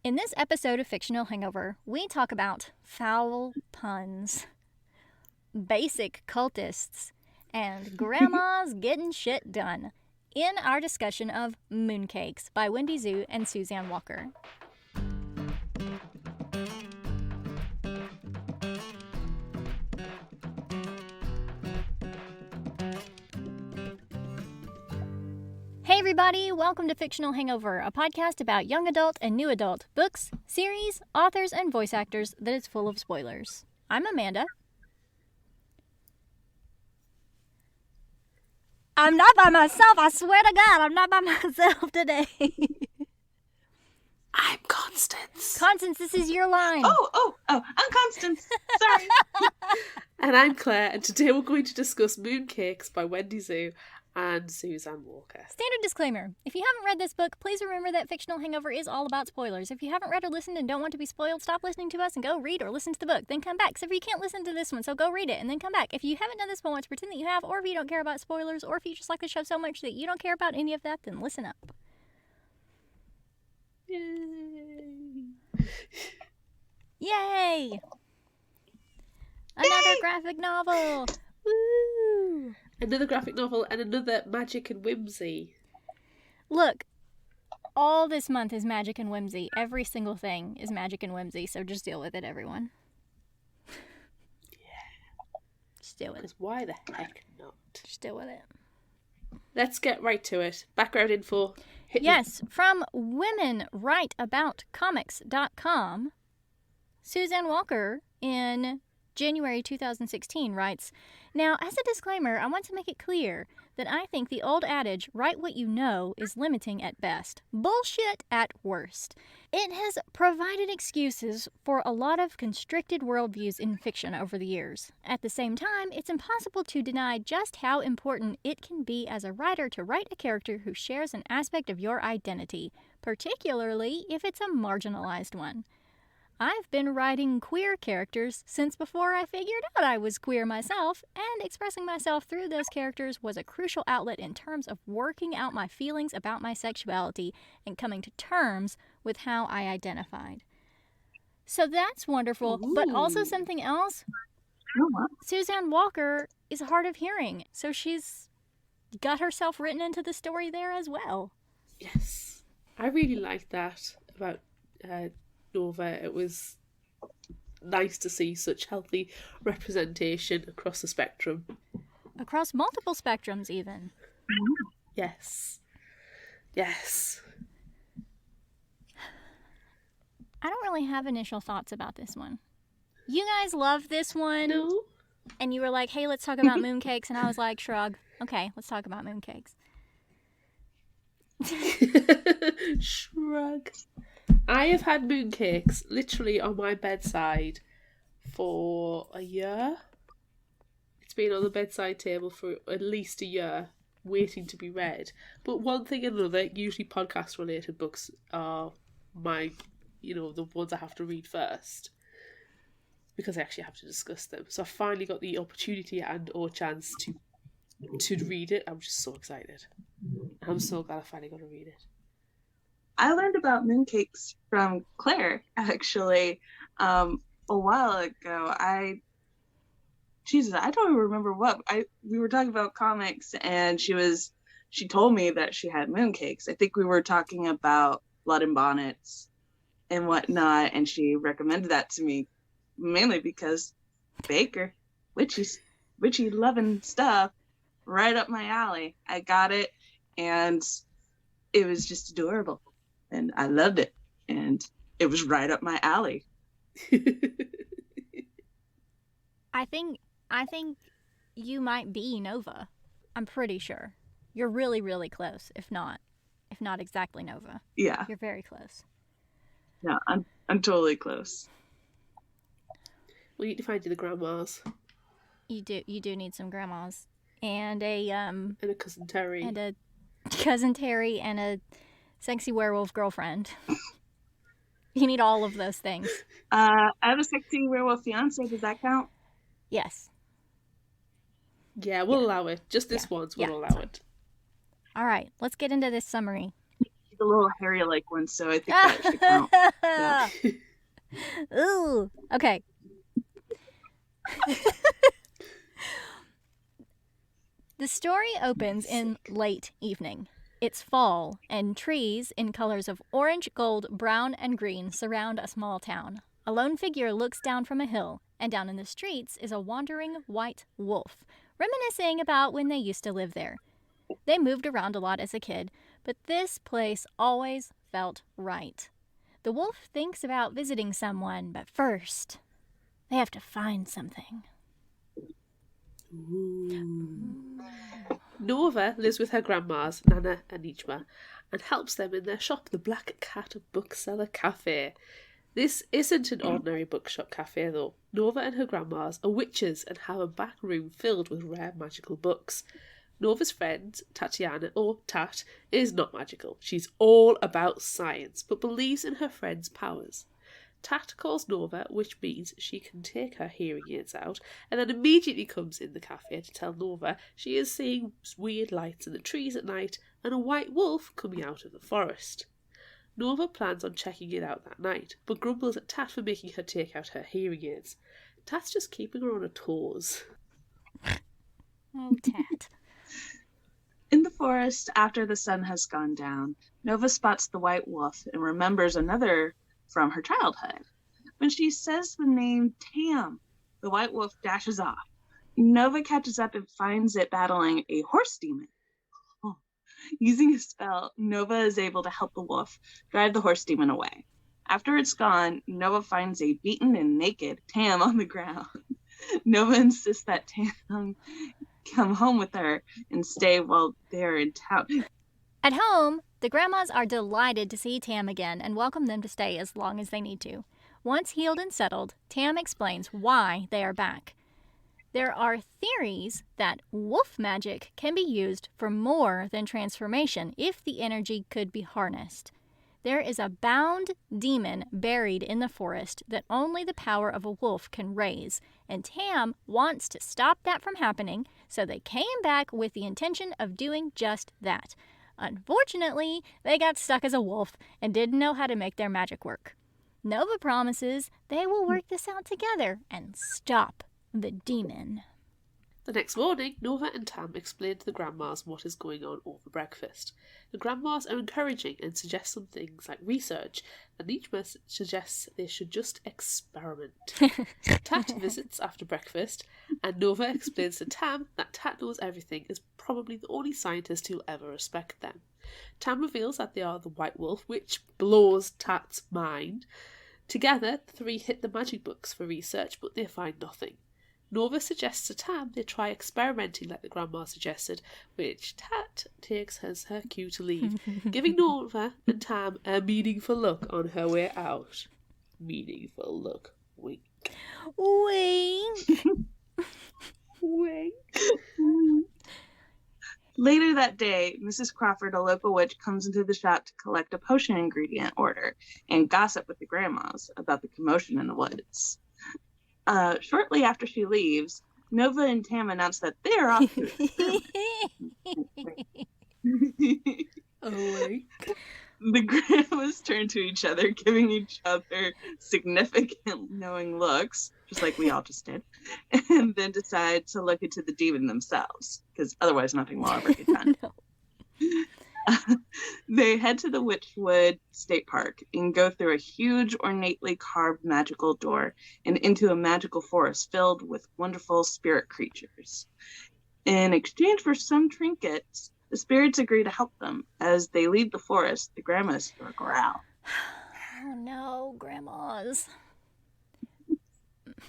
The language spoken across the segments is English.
In this episode of Fictional Hangover, we talk about foul puns, basic cultists, and grandmas getting shit done in our discussion of Mooncakes by Wendy Zhu and Suzanne Walker. Hey everybody, welcome to Fictional Hangover, a podcast about young adult and new adult books, series, authors, and voice actors that is full of spoilers. I'm Amanda. I'm not by myself, I swear to God, I'm not by myself today. I'm Constance. Constance, this is your line. I'm Constance. Sorry. And I'm Claire, and today we're going to discuss Mooncakes by Wendy Zhu and Suzanne Walker. Standard disclaimer. If you haven't read this book, please remember that Fictional Hangover is all about spoilers. If you haven't read or listened and don't want to be spoiled, stop listening to us and go read or listen to the book. Then come back. So if you can't listen to this one, so go read it and then come back. If you haven't done this one once, pretend that you have, or if you don't care about spoilers, or if you just like the show so much that you don't care about any of that, then listen up. Yay! Yay! Another graphic novel! Woo! Another graphic novel and another magic and whimsy. Look, all this month is magic and whimsy. Every single thing is magic and whimsy, so just deal with it, everyone. Yeah. Just deal with it. Because why the heck not? Just deal with it. Let's get right to it. Background info. Hit me. Yes, from womenwriteaboutcomics.com, Suzanne Walker in January 2016 writes, "Now, as a disclaimer, I want to make it clear that I think the old adage, write what you know, is limiting at best. Bullshit at worst. It has provided excuses for a lot of constricted worldviews in fiction over the years. At the same time, it's impossible to deny just how important it can be as a writer to write a character who shares an aspect of your identity, particularly if it's a marginalized one. I've been writing queer characters since before I figured out I was queer myself, and expressing myself through those characters was a crucial outlet in terms of working out my feelings about my sexuality and coming to terms with how I identified." So that's wonderful, but also something else. Suzanne Walker is hard of hearing, so she's got herself written into the story there as well. Yes. I really liked that about Nova. It was nice to see such healthy representation across the spectrum. Across multiple spectrums, even. Yes. Yes. I don't really have initial thoughts about this one. You guys love this one. No? And you were like, hey, let's talk about mooncakes. And I was like, shrug. Okay, let's talk about mooncakes. Shrug. I have had mooncakes literally on my bedside for a year. It's been on the bedside table for at least a year, waiting to be read. But one thing and another, usually podcast related books are the ones I have to read first, because I actually have to discuss them. So I finally got the opportunity and or chance to read it. I'm just so excited. I'm so glad I finally got to read it. I learned about mooncakes from Claire, actually, a while ago. I don't even remember what. We were talking about comics, and she told me that she had mooncakes. I think we were talking about Blood and Bonnets and whatnot, and she recommended that to me, mainly because Baker, witchy loving stuff, right up my alley. I got it, and it was just adorable. And I loved it. And it was right up my alley. I think you might be Nova. I'm pretty sure. You're really, really close, if not exactly Nova. Yeah. You're very close. No, I'm totally close. We need to find you the grandmas. You do need some grandmas. And a And a cousin Terry. And a cousin Terry and a sexy werewolf girlfriend. You need all of those things. I have a sexy werewolf fiance. Does that count? Yes. Yeah, we'll allow it. Just this once, we'll allow it. All right, let's get into this summary. the little hairy-like ones, so I think that should count. Yeah. Ooh. Okay. The story opens in late evening. It's fall, and trees in colors of orange, gold, brown, and green surround a small town. A lone figure looks down from a hill, and down in the streets is a wandering white wolf, reminiscing about when they used to live there. They moved around a lot as a kid, but this place always felt right. The wolf thinks about visiting someone, but first, they have to find something. Nova lives with her grandmas, Nana and Nijma, and helps them in their shop, the Black Cat Bookseller Cafe. This isn't an ordinary bookshop cafe, though. Nova and her grandmas are witches and have a back room filled with rare magical books. Nova's friend, Tatiana, or Tat, is not magical. She's all about science, but believes in her friend's powers. Tat calls Nova, which means she can take her hearing aids out, and then immediately comes in the cafe to tell Nova she is seeing weird lights in the trees at night and a white wolf coming out of the forest. Nova plans on checking it out that night, but grumbles at Tat for making her take out her hearing aids. Tat's just keeping her on her toes. Oh, Tat. In the forest, after the sun has gone down, Nova spots the white wolf and remembers another from her childhood. When she says the name Tam, the white wolf dashes off. Nova catches up and finds it battling a horse demon. Using a spell, Nova is able to help the wolf drive the horse demon away. After it's gone, Nova finds a beaten and naked Tam on the ground. Nova insists that Tam come home with her and stay while they're in town. At home, the grandmas are delighted to see Tam again and welcome them to stay as long as they need to. Once healed and settled, Tam explains why they are back. There are theories that wolf magic can be used for more than transformation if the energy could be harnessed. There is a bound demon buried in the forest that only the power of a wolf can raise, and Tam wants to stop that from happening, so they came back with the intention of doing just that. Unfortunately, they got stuck as a wolf and didn't know how to make their magic work. Nova promises they will work this out together and stop the demon. The next morning, Nova and Tam explain to the grandmas what is going on over breakfast. The grandmas are encouraging and suggest some things like research, and Nijma suggests they should just experiment. Tat visits after breakfast, and Nova explains to Tam that Tat knows everything, is probably the only scientist who'll ever respect them. Tam reveals that they are the White Wolf, which blows Tat's mind. Together, the three hit the magic books for research, but they find nothing. Nova suggests to Tam they try experimenting like the grandma suggested, which Tat takes as her cue to leave, giving Nova and Tam a meaningful look on her way out. Meaningful look. Wink. Wink. Wink. Later that day, Mrs. Crawford, a local witch, comes into the shop to collect a potion ingredient order and gossip with the grandmas about the commotion in the woods. Shortly after she leaves, Nova and Tam announce that they're off to experiment. Wink. The grandmas turn to each other, giving each other significant knowing looks, just like we all just did, and then decide to look into the demon themselves, because otherwise nothing will ever get done. No. They head to the Witchwood State Park and go through a huge, ornately carved magical door and into a magical forest filled with wonderful spirit creatures. In exchange for some trinkets, the spirits agree to help them. As they leave the forest, the grandmas hear a growl. Oh no, grandmas.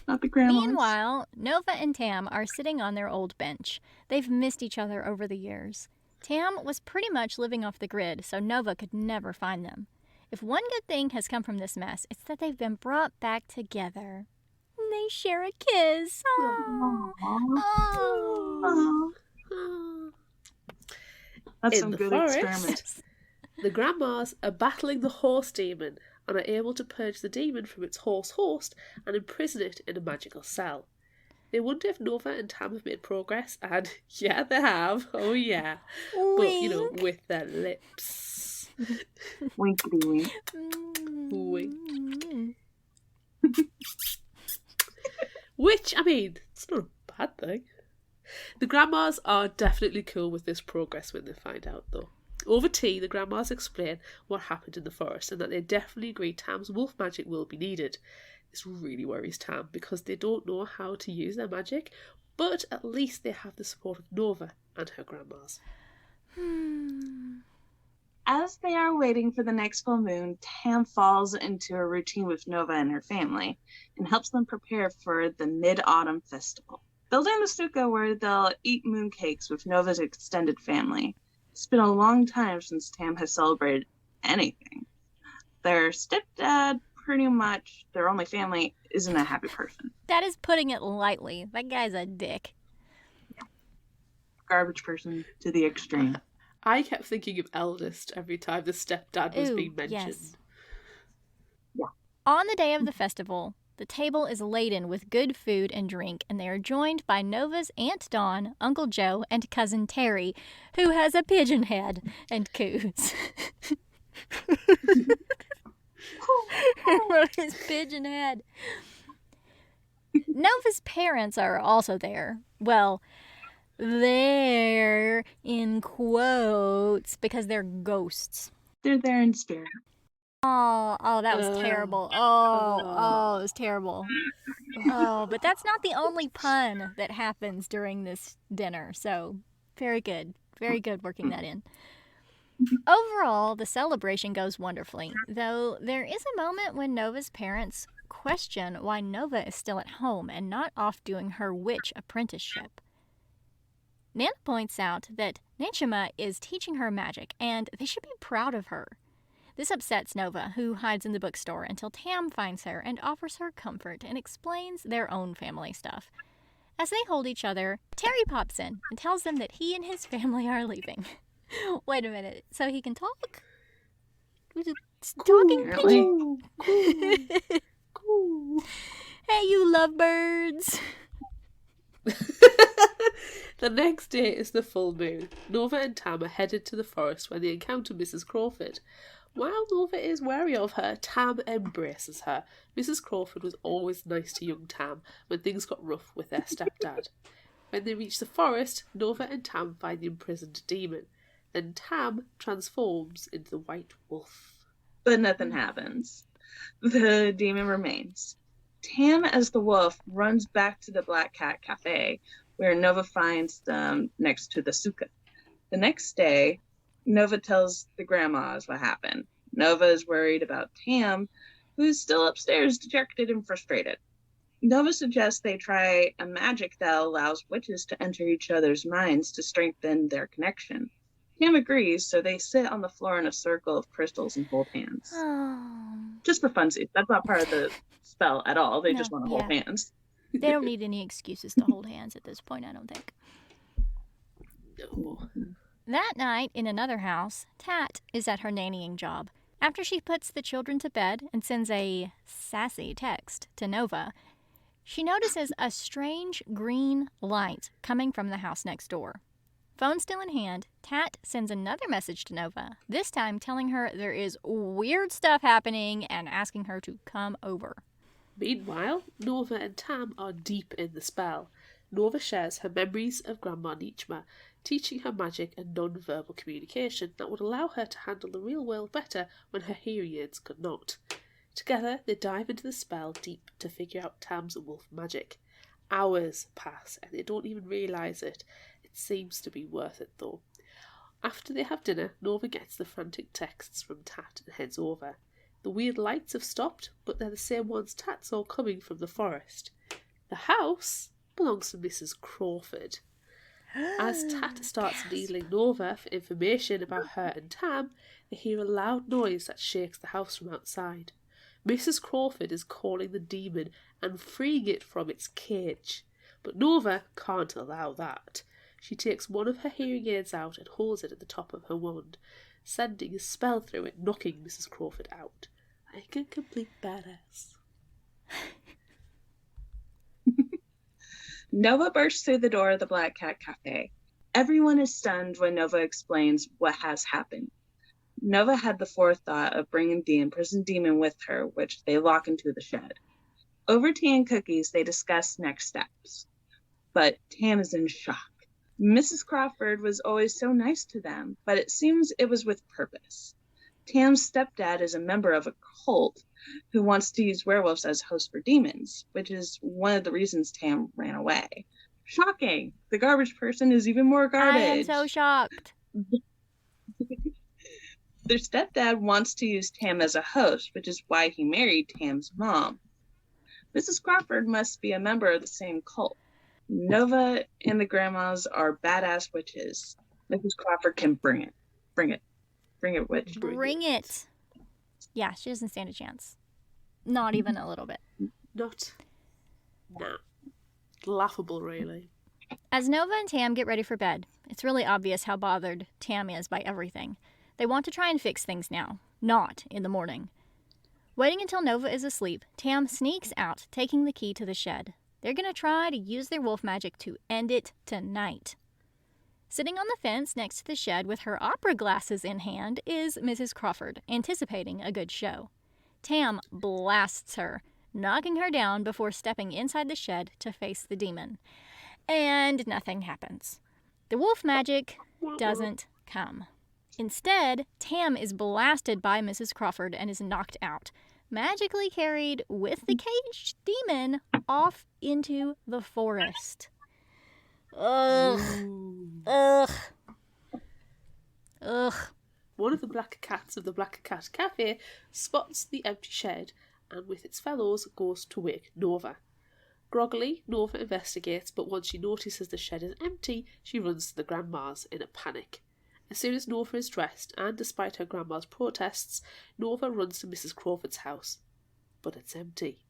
Not the grandmas. Meanwhile, Nova and Tam are sitting on their old bench. They've missed each other over the years. Tam was pretty much living off the grid, so Nova could never find them. If one good thing has come from this mess, it's that they've been brought back together. They share a kiss. Oh. Aww. That's some good experiments. The grandmas are battling the horse demon and are able to purge the demon from its horse host and imprison it in a magical cell. They wonder if Nova and Tam have made progress, and yeah, they have. Oh yeah. Wink. But, with their lips. Winkety wink. Wink. Which, I mean, it's not a bad thing. The grandmas are definitely cool with this progress when they find out, though. Over tea, the grandmas explain what happened in the forest and that they definitely agree Tam's wolf magic will be needed. This really worries Tam because they don't know how to use their magic, but at least they have the support of Nova and her grandmas. As they are waiting for the next full moon, Tam falls into a routine with Nova and her family and helps them prepare for the Mid-Autumn Festival. Building the sukkah where they'll eat mooncakes with Nova's extended family. It's been a long time since Tam has celebrated anything. Their stepdad, pretty much their only family, isn't a happy person. That is putting it lightly. That guy's a dick. Garbage person to the extreme. I kept thinking of eldest every time the stepdad was being mentioned. Yes. Yeah. On the day of the festival, the table is laden with good food and drink, and they are joined by Nova's Aunt Dawn, Uncle Joe, and Cousin Terry, who has a pigeon head and coos. His pigeon head. Nova's parents are also there. Well, there in quotes because they're ghosts. They're there in spirit. Oh, that was terrible. Oh, it was terrible. Oh, but that's not the only pun that happens during this dinner. So, very good. Very good working that in. Overall, the celebration goes wonderfully, though there is a moment when Nova's parents question why Nova is still at home and not off doing her witch apprenticeship. Nana points out that Nanchima is teaching her magic, and they should be proud of her. This upsets Nova, who hides in the bookstore until Tam finds her and offers her comfort and explains their own family stuff. As they hold each other, Terry pops in and tells them that he and his family are leaving. Wait a minute, so he can talk? Talking pigeon? Hey, you lovebirds! The next day is the full moon. Nova and Tam are headed to the forest when they encounter Mrs. Crawford. While Nova is wary of her, Tam embraces her. Mrs. Crawford was always nice to young Tam when things got rough with their stepdad. When they reach the forest, Nova and Tam find the imprisoned demon. Then Tam transforms into the white wolf. But nothing happens. The demon remains. Tam, as the wolf, runs back to the Black Cat Cafe, where Nova finds them next to the sukkah. The next day, Nova tells the grandmas what happened. Nova is worried about Tam, who's still upstairs, dejected and frustrated. Nova suggests they try a magic that allows witches to enter each other's minds to strengthen their connection. Tam agrees, so they sit on the floor in a circle of crystals and hold hands. Oh. Just for funsies. That's not part of the spell at all. They just want to hold hands. They don't need any excuses to hold hands at this point, I don't think. No. That night, in another house, Tat is at her nannying job. After she puts the children to bed and sends a sassy text to Nova, she notices a strange green light coming from the house next door. Phone still in hand, Tat sends another message to Nova, this time telling her there is weird stuff happening and asking her to come over. Meanwhile, Nova and Tam are deep in the spell. Nova shares her memories of Grandma Nichma, teaching her magic and non-verbal communication that would allow her to handle the real world better when her hearing aids could not. Together, they dive into the spell deep to figure out Tam's wolf magic. Hours pass and they don't even realise it. It seems to be worth it though. After they have dinner, Nova gets the frantic texts from Tat and heads over. The weird lights have stopped, but they're the same ones Tat saw coming from the forest. The house belongs to Mrs. Crawford. As Tat starts needling Nova for information about her and Tam, they hear a loud noise that shakes the house from outside. Mrs. Crawford is calling the demon and freeing it from its cage. But Nova can't allow that. She takes one of her hearing aids out and holds it at the top of her wand, sending a spell through it, knocking Mrs. Crawford out. Like a complete badass. Nova bursts through the door of the Black Cat Cafe. Everyone is stunned when Nova explains what has happened. Nova had the forethought of bringing the imprisoned demon with her, which they lock into the shed. Over tea and cookies, they discuss next steps. But Tam is in shock. Mrs. Crawford was always so nice to them, but it seems it was with purpose. Tam's stepdad is a member of a cult who wants to use werewolves as hosts for demons, which is one of the reasons Tam ran away. Shocking! The garbage person is even more garbage. I am so shocked. Their stepdad wants to use Tam as a host, which is why he married Tam's mom. Mrs. Crawford must be a member of the same cult. Nova and the grandmas are badass witches. Mrs. Crawford can bring it. Bring it, witch. Bring it. Yeah, she doesn't stand a chance. Not even a little bit. Not. Nah. Laughable, really. As Nova and Tam get ready for bed, it's really obvious how bothered Tam is by everything. They want to try and fix things now, not in the morning. Waiting until Nova is asleep, Tam sneaks out, taking the key to the shed. They're going to try to use their wolf magic to end it tonight. Sitting on the fence next to the shed with her opera glasses in hand is Mrs. Crawford, anticipating a good show. Tam blasts her, knocking her down before stepping inside the shed to face the demon. And nothing happens. The wolf magic doesn't come. Instead, Tam is blasted by Mrs. Crawford and is knocked out, magically carried with the caged demon off into the forest. Ugh. Ugh. Ugh. One of the black cats of the Black Cat Cafe spots the empty shed and with its fellows goes to wake Nova. Groggily, Nova investigates, but once she notices the shed is empty, she runs to the grandma's in a panic. As soon as Nova is dressed, and despite her grandma's protests, Nova runs to Mrs. Crawford's house. But it's empty.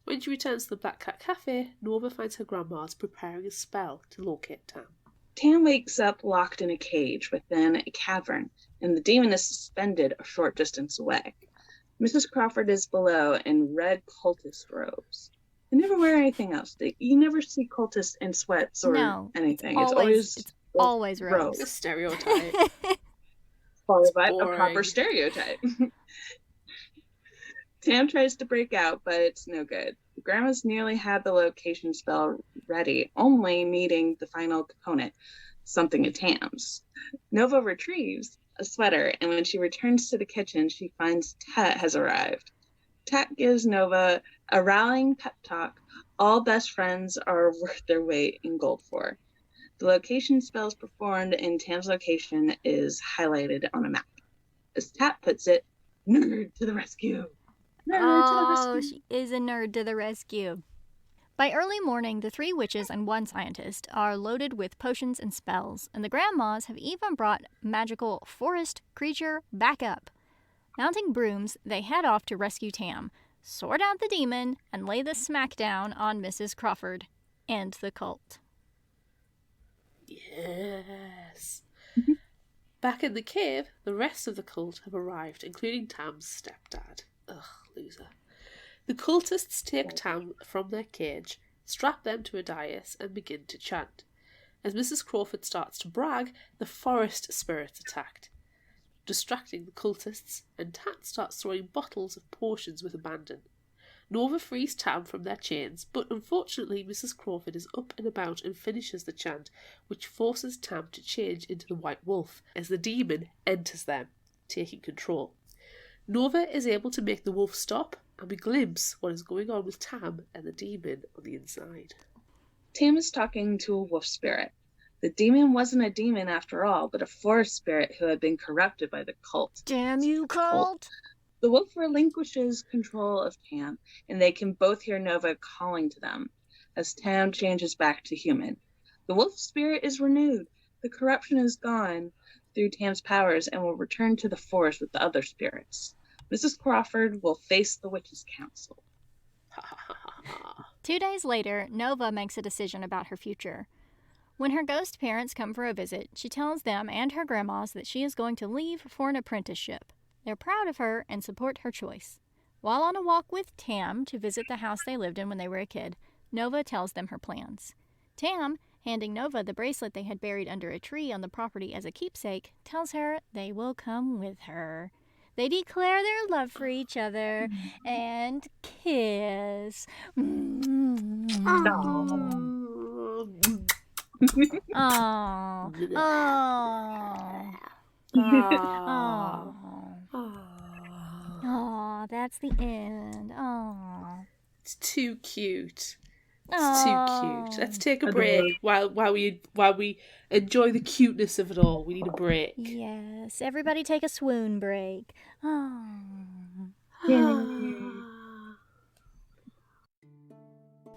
When she returns to the Black Cat Cafe, Nova finds her grandma's preparing a spell to locate Tam. Tam wakes up locked in a cage within a cavern, and the demon is suspended a short distance away. Mrs. Crawford is below in red cultist robes. They never wear anything else. You never see cultists in sweats or anything. It's always robes. It's a stereotype. Followed by a proper stereotype. Tam tries to break out, but it's no good. The grandmas nearly had the location spell ready, only needing the final component, something of Tam's. Nova retrieves a sweater, and when she returns to the kitchen, she finds Tat has arrived. Tat gives Nova a rallying pep talk all best friends are worth their weight in gold for. The location spells performed in Tam's location is highlighted on a map. As Tat puts it, nerd to the rescue. She is a nerd to the rescue. By early morning, the 3 witches and 1 scientist are loaded with potions and spells, and the grandmas have even brought magical forest creature backup. Mounting brooms, they head off to rescue Tam, sort out the demon, and lay the smackdown on Mrs. Crawford and the cult. Yes. Back in the cave, the rest of the cult have arrived, including Tam's stepdad. Ugh, loser. The cultists take Tam from their cage, strap them to a dais, and begin to chant. As Mrs. Crawford starts to brag, the forest spirits attacked, distracting the cultists, and Tat starts throwing bottles of potions with abandon. Nova frees Tam from their chains, but unfortunately Mrs. Crawford is up and about and finishes the chant, which forces Tam to change into the White Wolf as the demon enters them, taking control. Nova is able to make the wolf stop, and we glimpse what is going on with Tam and the demon on the inside. Tam is talking to a wolf spirit. The demon wasn't a demon after all, but a forest spirit who had been corrupted by the cult. Damn you, cult! The wolf relinquishes control of Tam, and they can both hear Nova calling to them as Tam changes back to human. The wolf spirit is renewed. The corruption is gone through Tam's powers and will return to the forest with the other spirits. Mrs. Crawford will face the Witches' Council. 2 days later, Nova makes a decision about her future. When her ghost parents come for a visit, she tells them and her grandmas that she is going to leave for an apprenticeship. They're proud of her and support her choice. While on a walk with Tam to visit the house they lived in when they were a kid, Nova tells them her plans. Tam Handing Nova the bracelet they had buried under a tree on the property as a keepsake, tells her they will come with her. They declare their love for each other and kiss. Oh. Oh, that's the end. Oh. It's too cute. It's too cute. Let's take a break while we enjoy the cuteness of it all. We need a break. Yes, everybody take a swoon break. Oh.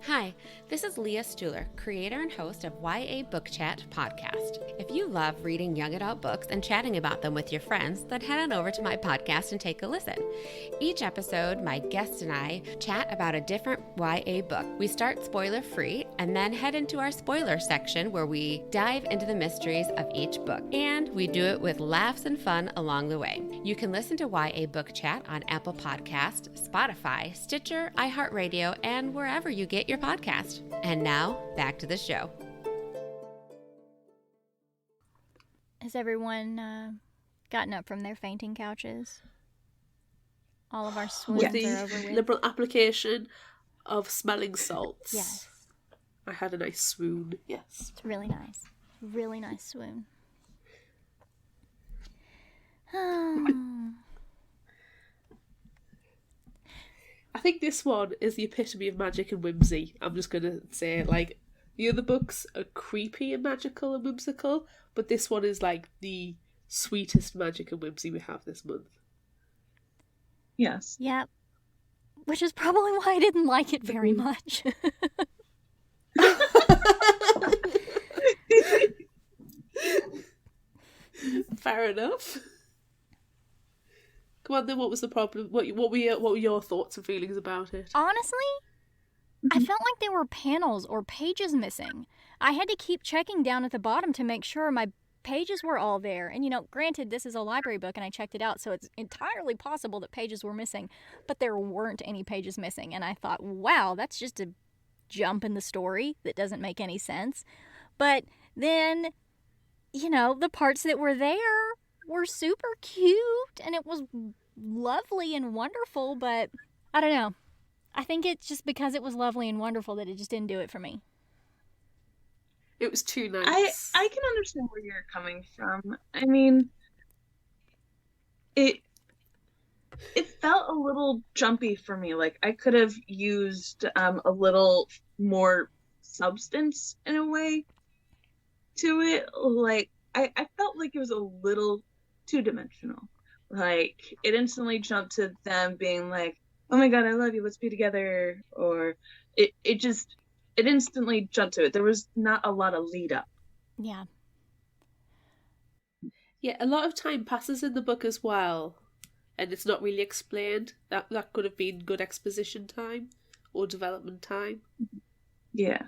Hi, this is Leah Stuhler, creator and host of YA Book Chat podcast. If you love reading young adult books and chatting about them with your friends, then head on over to my podcast and take a listen. Each episode, my guests and I chat about a different YA book. We start spoiler-free and then head into our spoiler section where we dive into the mysteries of each book. And we do it with laughs and fun along the way. You can listen to YA Book Chat on Apple Podcast, Spotify, Stitcher, iHeartRadio, and wherever you get your podcast. And now, back to the show. Has everyone gotten up from their fainting couches? All of our swoons With the are over with. liberal application of smelling salts. Yes, I had a nice swoon. Yes. it's really nice. Really nice swoon. I think this one is the epitome of magic and whimsy. I'm just going to say, like, the other books are creepy and magical and whimsical, but this one is, like, the sweetest magic and whimsy we have this month. Yes. Yep. Which is probably why I didn't like it very much. Fair enough. Come on then, what was the problem? What were your thoughts and feelings about it? Honestly, I felt like there were panels or pages missing. I had to keep checking down at the bottom to make sure my pages were all there. And, you know, granted, this is a library book and I checked it out, so it's entirely possible that pages were missing, but there weren't any pages missing. And I thought, wow, that's just a jump in the story that doesn't make any sense. But then, you know, the parts that were there were super cute and it was lovely and wonderful, but I don't know. I think it's just because it was lovely and wonderful that it just didn't do it for me. It was too nice. I can understand where you're coming from. I mean, it felt a little jumpy for me. Like I could have used a little more substance in a way to it. Like I felt like it was a little two-dimensional. Like it instantly jumped to them being like, "Oh my God, I love you. Let's be together," or it instantly jumped to it. There was not a lot of lead up. Yeah. Yeah, a lot of time passes in the book as well, and it's not really explained. That could have been good exposition time or development time. Yeah.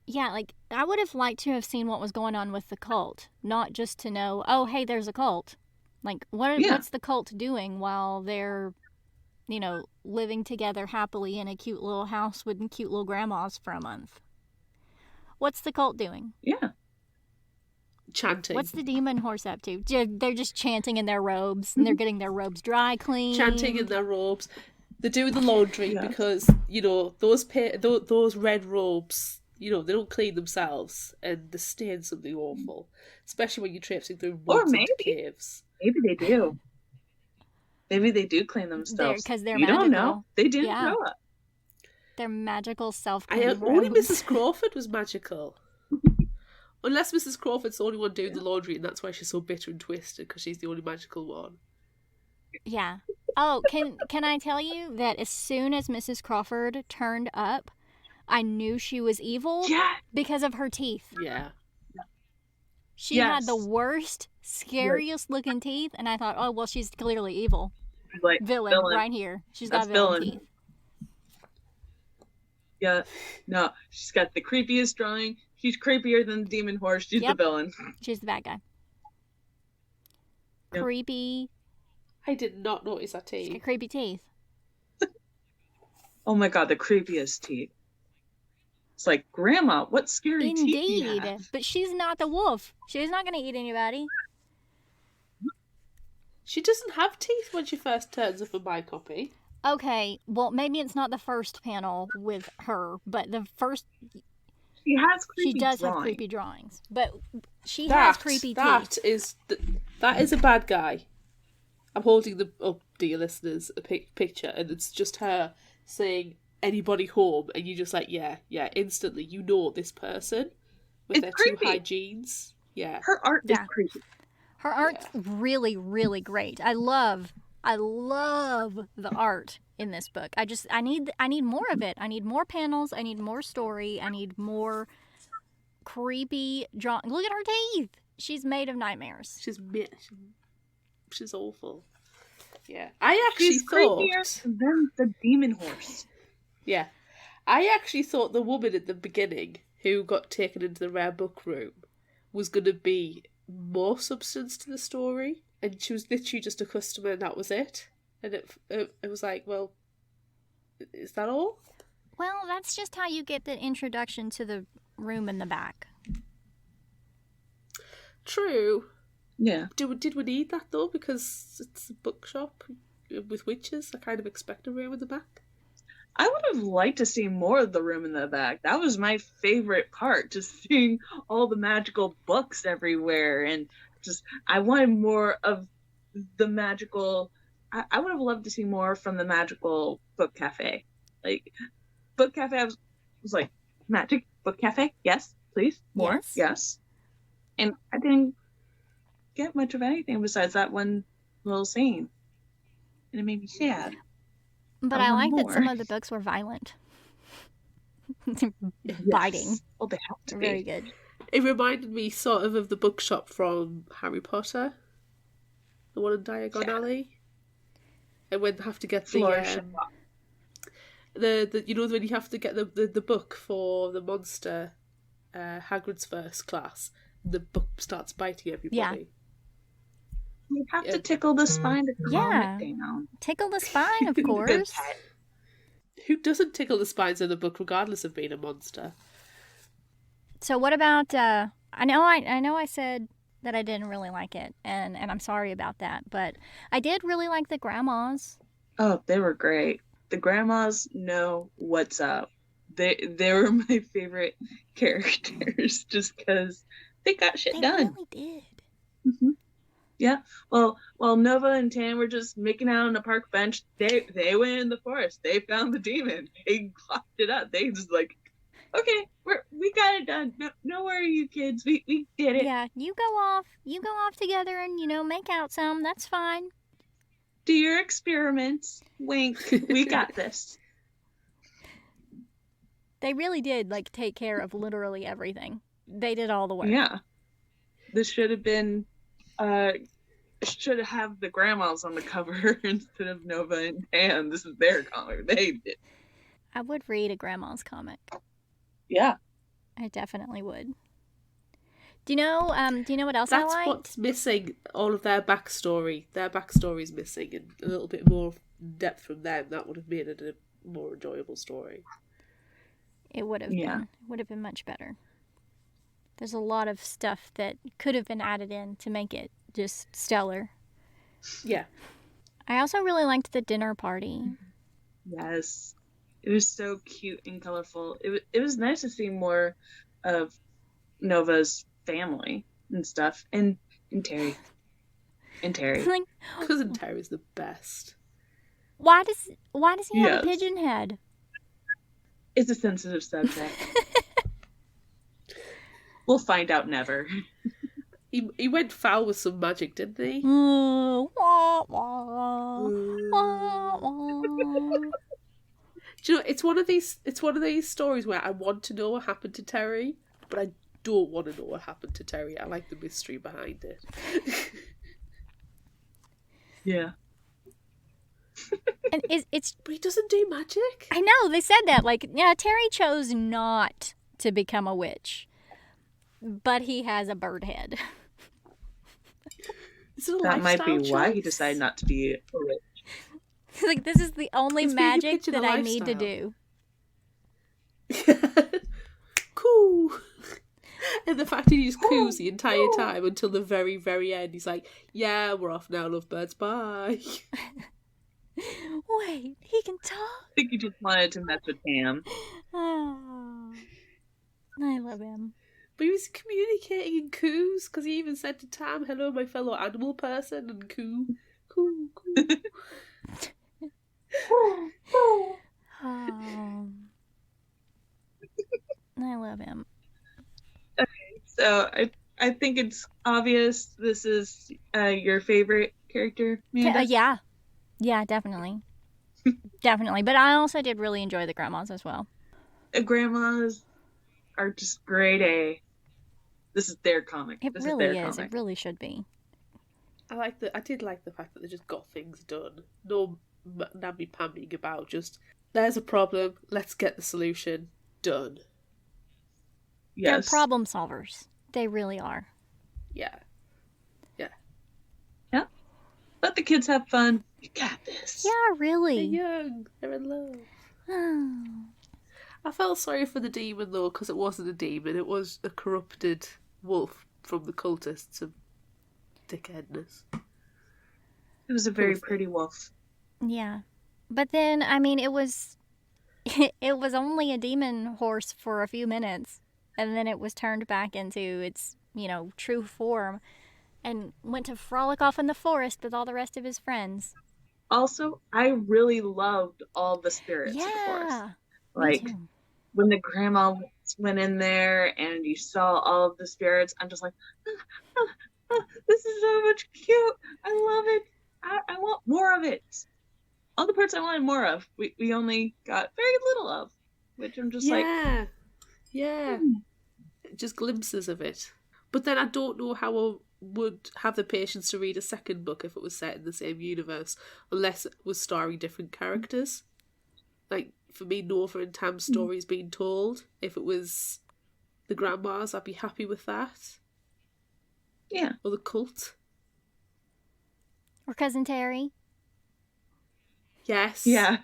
Yeah, like, I would have liked to have seen what was going on with the cult, not just to know, oh, hey, there's a cult. Like, what's the cult doing while they're, you know, living together happily in a cute little house with cute little grandmas for a month? What's the cult doing? Yeah. Chanting. What's the demon horse up to? They're just chanting in their robes, and they're getting their robes dry cleaned. Chanting in their robes. They're doing the laundry because, you know, those red robes, you know, they don't clean themselves and they stain something awful. Especially when you're traipsing through woods and caves. Maybe they do. Maybe they do clean themselves. Because they're you magical. Don't know. They didn't grow up. They're magical self-cleaning Only robes. Mrs. Crawford was magical. Unless Mrs. Crawford's the only one doing the laundry, and that's why she's so bitter and twisted, because she's the only magical one. Yeah. Oh, can I tell you that as soon as Mrs. Crawford turned up, I knew she was evil because of her teeth. Yeah. She had the worst, scariest looking teeth, and I thought, oh, well, she's clearly evil. Like, villain right here. She's got villain teeth. Yeah. No, she's got the creepiest drawing. She's creepier than the demon horse. She's the villain. She's the bad guy. Yep. Creepy. I did not notice her teeth. She's got creepy teeth. Oh my God, the creepiest teeth. It's like, Grandma, what scary teeth you Indeed. have? But she's not the wolf. She's not going to eat anybody. She doesn't have teeth when she first turns up in my copy. Okay, well, maybe it's not the first panel with her, but the first... She has She creepy does have drawing. creepy drawings, but she has creepy teeth. That is a bad guy. I'm holding up, dear listeners, a picture, and it's just her saying, "Anybody home?" And you're just like, yeah, instantly. You know this person with It's their creepy. too high jeans. Yeah. Her art is Yeah. creepy. Her art's really, really great. I love the art in this book. I need more of it. I need more panels. I need more story. I need more creepy drawing. Look at her teeth. She's made of nightmares. She's awful. Yeah. I actually She's thought... creepier than the demon horse. Yeah. I actually thought the woman at the beginning who got taken into the rare book room was going to be more substance to the story, and she was literally just a customer and that was it. And it was like, well, is that all? Well, that's just how you get the introduction to the room in the back. True. Yeah. Did we need that though? Because it's a bookshop with witches. I kind of expect a room in the back. I would have liked to see more of the room in the back. That was my favorite part, just seeing all the magical books everywhere. And just, I wanted more of the magical... I would have loved to see more from the magical book cafe. Like, book cafe, I was like, magic book cafe? Yes, please. More? Yes. And I didn't get much of anything besides that one little scene. And it made me sad. But I like that some of the books were violent. Biting. Yes. Oh, they have to be. Very good. It reminded me sort of the bookshop from Harry Potter. The one in Diagon Alley. And when they have to get the you know, when you have to get the book for the monster, Hagrid's first class, the book starts biting everybody. Yeah. You have to tickle the spine to calm Yeah. it down. Tickle the spine, of course. Who doesn't tickle the spines in the book, regardless of being a monster? So what about? I know I said that I didn't really like it, and I'm sorry about that. But I did really like the grandmas. Oh, they were great. The grandmas know what's up. They were my favorite characters just because they got shit They done. really did. Mm-hmm. Yeah. Well, while Nova and Tan were just making out on the park bench, they went in the forest. They found the demon. They clocked it up. They just like, okay, we got it done. No worry, you kids. We did it. Yeah, you go off together and make out some. That's fine. Do your experiments. Wink. We got this. They really did take care of literally everything. They did all the work. Yeah. This should have been should have the grandmas on the cover instead of Nova and Tan. This is their comic. They did. I would read a grandma's comic. Yeah. I definitely would. Do you know what else That's I liked? what's missing. All of their backstory. Their backstory's missing, and a little bit more depth from them. That would have made it a more enjoyable story. It would have Yeah. been. It would have been much better. There's a lot of stuff that could have been added in to make it just stellar. Yeah. I also really liked the dinner party. Yes. It was so cute and colorful. It was nice to see more of Nova's family and stuff. And Terry. And Terry. Like, Cousin Terry's the best. why does he have a Yes. pigeon head? It's a sensitive subject. We'll find out never. He went foul with some magic, didn't he? Wah, wah, wah, wah. Do you know, it's one of these stories where I want to know what happened to Terry, but I don't want to know what happened to Terry. I like the mystery behind it. Yeah. And it's But he doesn't do magic. I know they said that Terry chose not to become a witch, but he has a bird head. Is it a That might be lifestyle why he choice? decided not to be a witch. This is the only It's being a magic picture of that a I need to lifestyle. do. coo. And the fact he just coos the entire time until the very, very end. He's like, yeah, we're off now, lovebirds, bye. Wait, he can talk? I think he just wanted to mess with Pam. Oh, I love him. But he was communicating in coos, because he even said to Tam, hello, my fellow animal person, and coo, coo, coo. Oh, I love him. So I think it's obvious this is your favorite character, Amanda. Yeah, definitely. Definitely. But I also did really enjoy the grandmas as well. Grandmas are just grade A. This is their comic. It This really is their is. comic. It really should be. I did like the fact that they just got things done. No namby-pamming about, just, there's a problem, let's get the solution, done. Yes. They're problem solvers. They really are. Yeah. Let the kids have fun. You got this. Yeah, They're really. young, they're in love. I felt sorry for the demon, though, because it wasn't a demon, it was a corrupted wolf from the cultists of dickheadness. It was a very pretty wolf. Yeah. But then, I mean, it was only a demon horse for a few minutes. And then it was turned back into its, true form. And went to frolic off in the forest with all the rest of his friends. Also, I really loved all the spirits of the forest. Yeah. Like, Me too. when the grandma went in there and you saw all of the spirits, I'm just like, this is so much cute. I love it. I want more of it. All the parts I wanted more of, we only got very little of, which I'm just like, yeah. Just glimpses of it. But then I don't know how I would have the patience to read a second book if it was set in the same universe, unless it was starring different characters. Like, for me, Nova and Tam's stories being told. If it was the grandmas, I'd be happy with that. yeah. Or the cult. Or Cousin Terry. Yes. Yeah.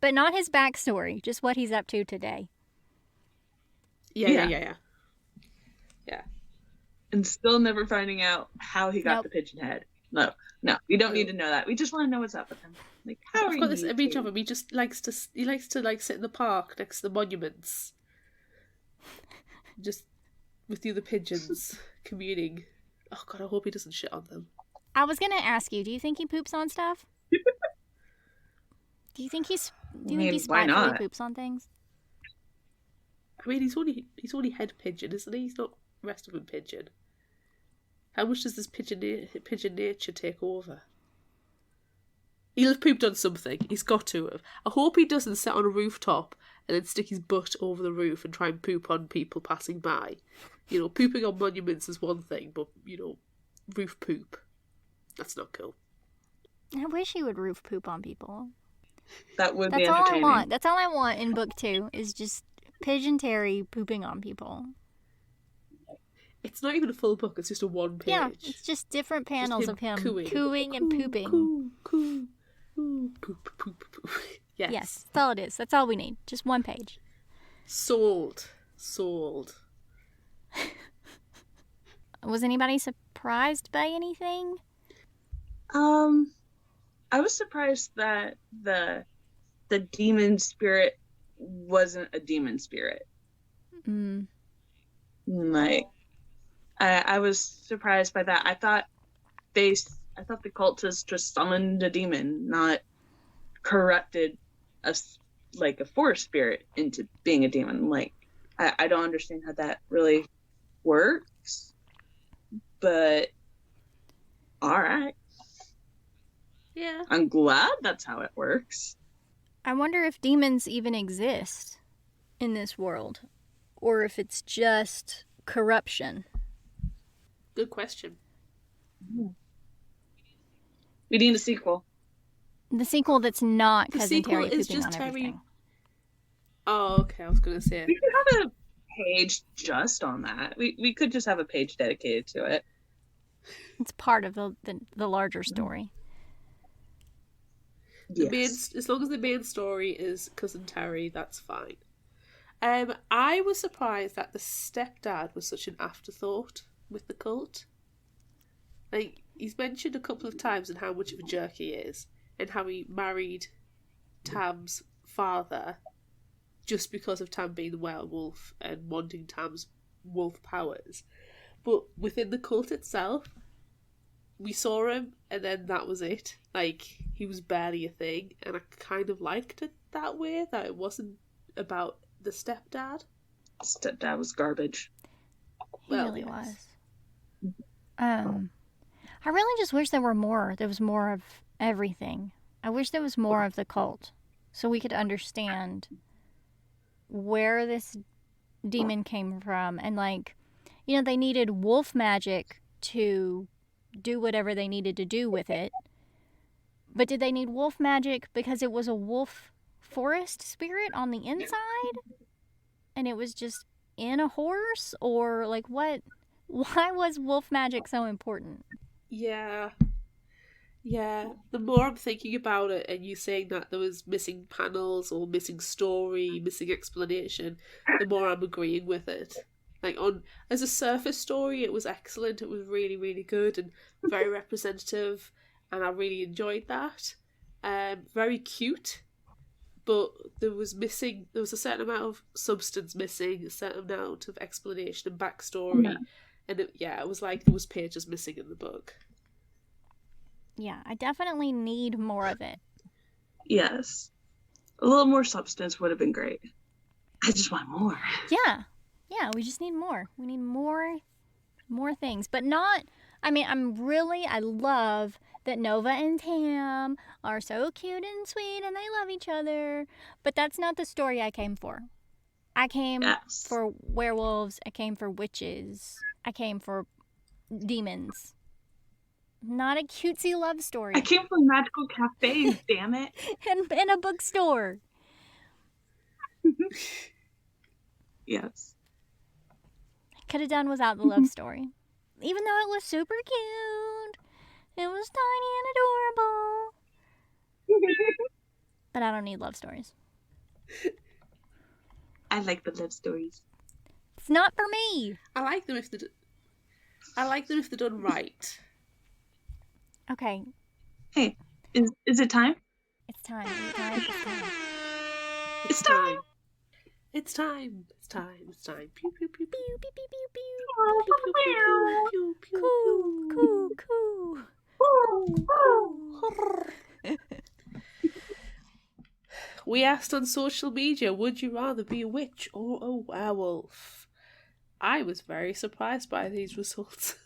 But not his backstory, just what he's up to today. Yeah. And still never finding out how he got Nope. the pigeon head. No, we don't need to know that. We just want to know what's up with him. Like, how are I've got this you image two? of him. He likes to like sit in the park next to the monuments, just with the other pigeons communing. Oh God, I hope he doesn't shit on them. I was going to ask you, do you think he poops on stuff? Do you think he why spitefully not? poops on things? I mean, he's only head pigeon, isn't he? He's not rest of him pigeon. How much does this pigeon nature take over? He'll have pooped on something. He's got to have. I hope he doesn't sit on a rooftop and then stick his butt over the roof and try and poop on people passing by. Pooping on monuments is one thing, but, roof poop, that's not cool. I wish he would roof poop on people. That would be That's all I entertaining. want. That's all I want in book 2 is just Pigeon Terry pooping on people. It's not even a full book, it's just a one page. Yeah, it's just different panels him of him cooing. cooing and pooping. Coo, poop, poop, poop. Yes, that's all it is. That's all we need. Just one page. Sold. Was anybody surprised by anything? I was surprised that the demon spirit wasn't a demon spirit. Like, I was surprised by that. I thought the cultists just summoned a demon, not corrupted a forest spirit into being a demon. Like, I don't understand how that really works, but all right. Yeah. I'm glad that's how it works. I wonder if demons even exist in this world, or if it's just corruption. Good question. We need a sequel. The sequel that's not The Cousin sequel Terry is pooping just on Terry. everything. Oh, okay, I was going to say. We could have a page just on that. We could just have a page dedicated to it. It's part of the larger story. Yes. As long as the main story is Cousin Terry, that's fine. I was surprised that the stepdad was such an afterthought with the cult. Like, he's mentioned a couple of times in how much of a jerk he is, and how he married Tam's father just because of Tam being the werewolf and wanting Tam's wolf powers. But within the cult itself, we saw him, and then that was it. Like, he was barely a thing, and I kind of liked it that way, that it wasn't about the stepdad. Stepdad was garbage. He really was. I really just wish there were more. There was more of everything. I wish there was more of the cult, so we could understand where this demon came from. And, like, you know, they needed wolf magic to do whatever they needed to do with it. But did they need wolf magic because it was a wolf forest spirit on the inside? And it was just in a horse? Or, like, what? Why was wolf magic so important? Yeah. The more I'm thinking about it, and you saying that there was missing panels or missing story, missing explanation, the more I'm agreeing with it. Like, as a surface story, it was excellent. It was really, really good and very representative, and I really enjoyed that. Very cute, but there was a certain amount of substance missing, a certain amount of explanation and backstory. Yeah. And it was like there was pages missing in the book. Yeah, I definitely need more of it. Yes. A little more substance would have been great. I just want more. Yeah, we just need more. We need more things. But not, I mean, I love that Nova and Tam are so cute and sweet and they love each other. But that's not the story I came for. I came for werewolves. I came for witches. I came for demons. Not a cutesy love story. I came from magical cafes, damn it. And in a bookstore. Yes. Could have done without the love story. Even though it was super cute. It was tiny and adorable. But I don't need love stories. I like the love stories. It's not for me. I like them if they're done right. Okay. Hey, is it time? It's time. It's time. It's time. It's time. It's time. It's time. Pew pew pew pew Pew, pew, pew, pew, pew. pew pew pew pew pew Coo, pew. coo, coo. We asked on social media, would you rather be a witch or a werewolf? I was very surprised by these results.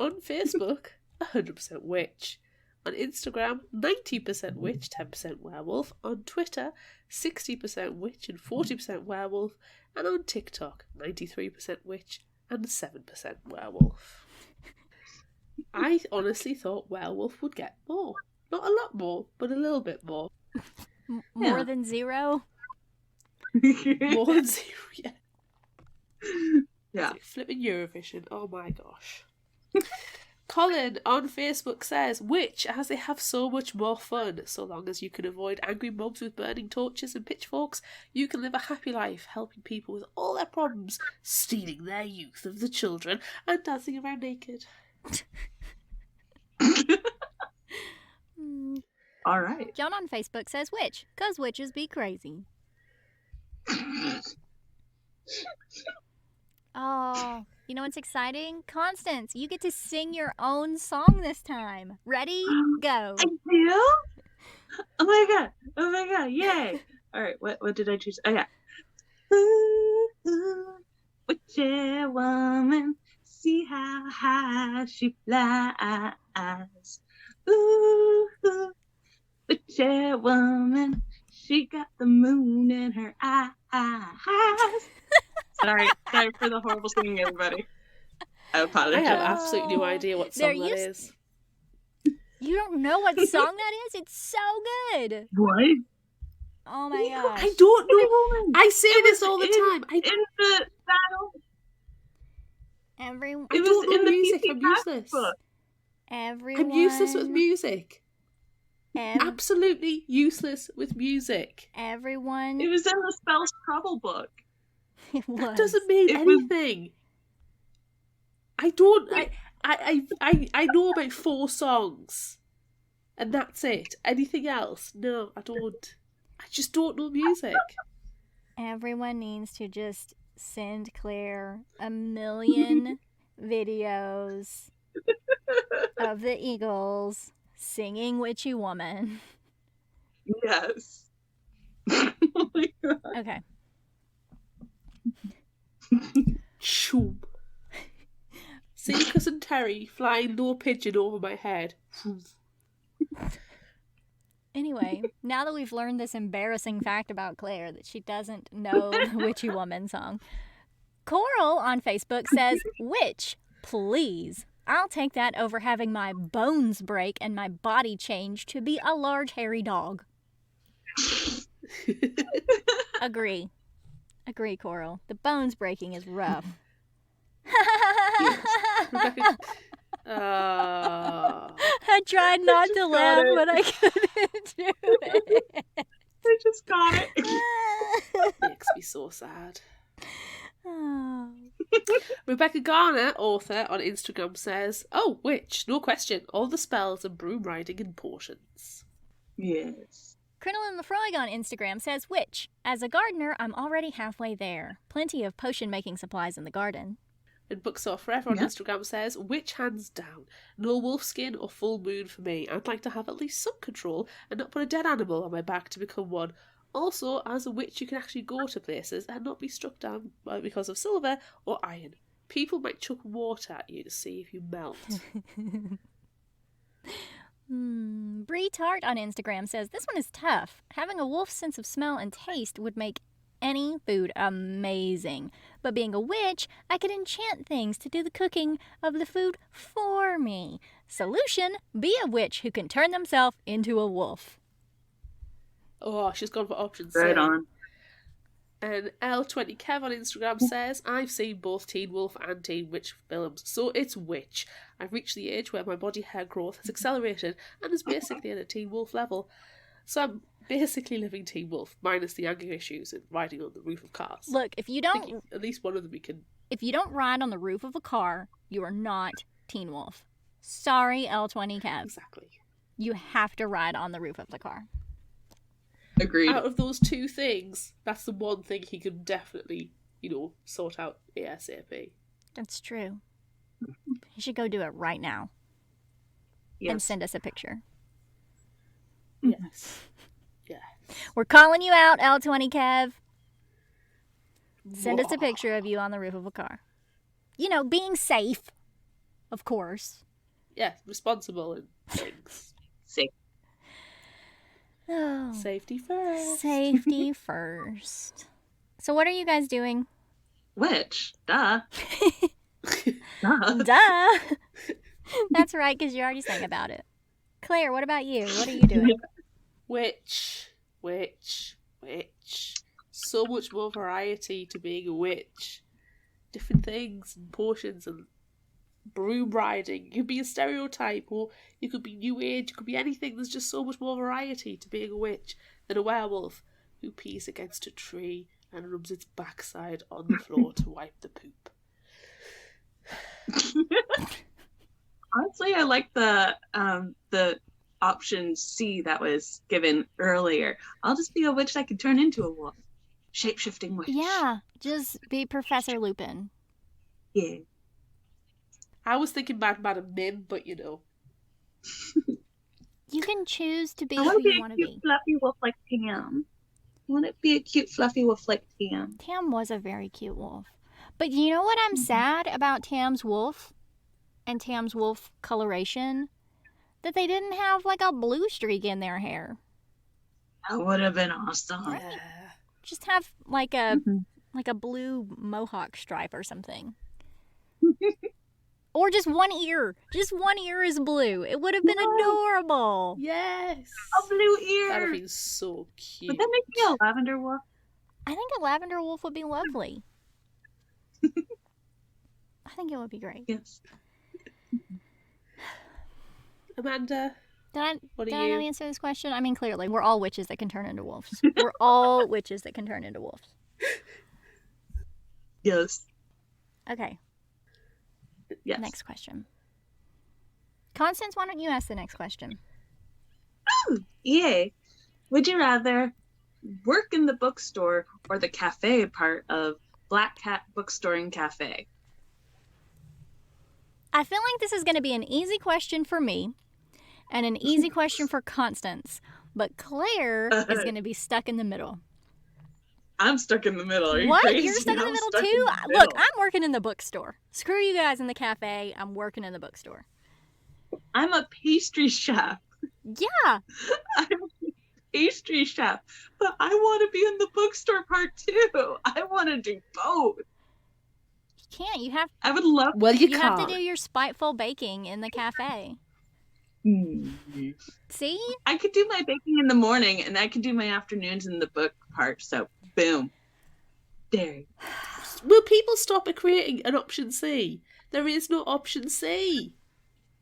On Facebook, 100% witch. On Instagram, 90% witch, 10% werewolf. On Twitter, 60% witch and 40% werewolf. And on TikTok, 93% witch and 7% werewolf. I honestly thought werewolf would get more. Not a lot more, but a little bit more. More than zero? More than zero, yeah. Yeah. It's like flipping Eurovision. Oh my gosh. Colin on Facebook says, witch, as they have so much more fun. So long as you can avoid angry mobs with burning torches and pitchforks, you can live a happy life, helping people with all their problems, stealing their youth of the children, and dancing around naked. All right. John on Facebook says witch, 'cause witches be crazy. Oh, you know what's exciting? Constance, you get to sing your own song this time. Ready? Go. I do? Oh my god, yay. All right, what did I choose? Oh yeah. Ooh, witchy woman, see how high she flies. Ooh, witchy woman, she got the moon in her eyes. Sorry for the horrible singing, everybody. I apologize. I have absolutely no idea what song that is. You don't know what song that is? It's so good. What? Oh my gosh. I don't know. I say this all the time. In the battle. Everyone. I don't know music. I'm useless. Everyone. I'm useless with music. Absolutely useless with music. Everyone. It was in the Spells Trouble book. It was. That doesn't mean It was- anything. I don't. I know about 4 songs, and that's it. Anything else? No, I don't. I just don't know music. Everyone needs to just send Claire a million videos of the Eagles singing Witchy Woman. Yes. Oh my god. Okay. Choom. See cousin Terry flying low pigeon over my head. Anyway, now that we've learned this embarrassing fact about Claire that she doesn't know the Witchy Woman song, Coral on Facebook says, "Witch, please. I'll take that over having my bones break and my body change to be a large hairy dog." Agree. Agree, Coral. The bones breaking is rough. Rebecca. I tried not to just laugh, got it. but I couldn't do it. I just got it. Makes me so sad. Oh. Rebecca Garner, author, on Instagram says, "Oh, witch, no question. All the spells and broom riding and potions." Yes. Crinoline Lefroig on Instagram says, "Witch, as a gardener, I'm already halfway there. Plenty of potion-making supplies in the garden." And Booksaw Forever on Yeah. Instagram says, "Witch hands down. No wolf skin or full moon for me. I'd like to have at least some control and not put a dead animal on my back to become one. Also, as a witch, you can actually go to places and not be struck down because of silver or iron. People might chuck water at you to see if you melt." Bree Tart on Instagram says, "This one is tough. Having a wolf's sense of smell and taste would make any food amazing. But being a witch, I could enchant things to do the cooking of the food for me. Solution, be a witch who can turn themselves into a wolf." Oh, she's gone for option C. Right on. And L20 Kev on Instagram says, "I've seen both Teen Wolf and Teen Witch films, so it's Witch. I've reached the age where my body hair growth has accelerated and is basically at a Teen Wolf level. So I'm basically living Teen Wolf, minus the anger issues and riding on the roof of cars." Look, if you I think don't at least one of them we can... ride on the roof of a car, you are not Teen Wolf. Sorry, L20 Kev. Exactly. You have to ride on the roof of the car. Agreed. Out of those 2 things, that's the one thing he can definitely, sort out ASAP. That's true. You should go do it right now and Yes. send us a picture. Yes. Yes. We're calling you out, L20 Kev. Send us a picture of you on the roof of a car. Being safe, of course. Yeah, responsible and things. Sick. Oh, Safety first. safety first. So what are you guys doing? Witch. Duh. Duh. Duh. That's right, because you already sang about it. Claire, what about you? What are you doing? Witch. So much more variety to being a witch. Different things and potions and broom riding. You could be a stereotype, or you could be new age, you could be anything. There's just so much more variety to being a witch than a werewolf who pees against a tree and rubs its backside on the floor to wipe the poop. Honestly, I like the option C that was given earlier. I'll just be a witch that can turn into a wolf. Shape-shifting witch. Yeah, just be Professor Lupin. Yeah. I was thinking Madam Mim, but You can choose to be I who want to you be a want to cute, be. fluffy wolf like Tam. I want to be a cute, fluffy wolf like Tam. Tam was a very cute wolf. But you know what I'm sad about Tam's wolf and Tam's wolf coloration? That they didn't have like a blue streak in their hair. That would have been awesome. yeah. Just have like a Mhm. blue mohawk stripe or something. Or just one ear. Just one ear is blue. It would have been No. adorable. Yes. A blue ear. That'd have been so cute. Would that make me a lavender wolf? I think a lavender wolf would be lovely. I think it would be great. Yes. Amanda, Did I not answer this question? I mean, clearly, we're all witches that can turn into wolves. We're all witches that can turn into wolves. Yes. Okay. Yes. Next question. Constance, why don't you ask the next question? Oh, yay. Would you rather work in the bookstore or the cafe part of Black Cat Bookstore and Cafe? I feel like this is going to be an easy question for me and an easy question for Constance, but Claire is going to be stuck in the middle. I'm stuck in the middle. Are you What? crazy? You're stuck in the I'm middle stuck too? in the Look, middle. I'm working in the bookstore. Screw you guys in the cafe. I'm working in the bookstore. I'm a pastry chef. Yeah. I'm a pastry chef. But I want to be in the bookstore part too. I want to do both. You can't. You have I would love Well, you have to can't. do your spiteful baking in the cafe. See? I could do my baking in the morning and I could do my afternoons in the book part. So, boom. There. Will people stop at creating an option C? There is no option C.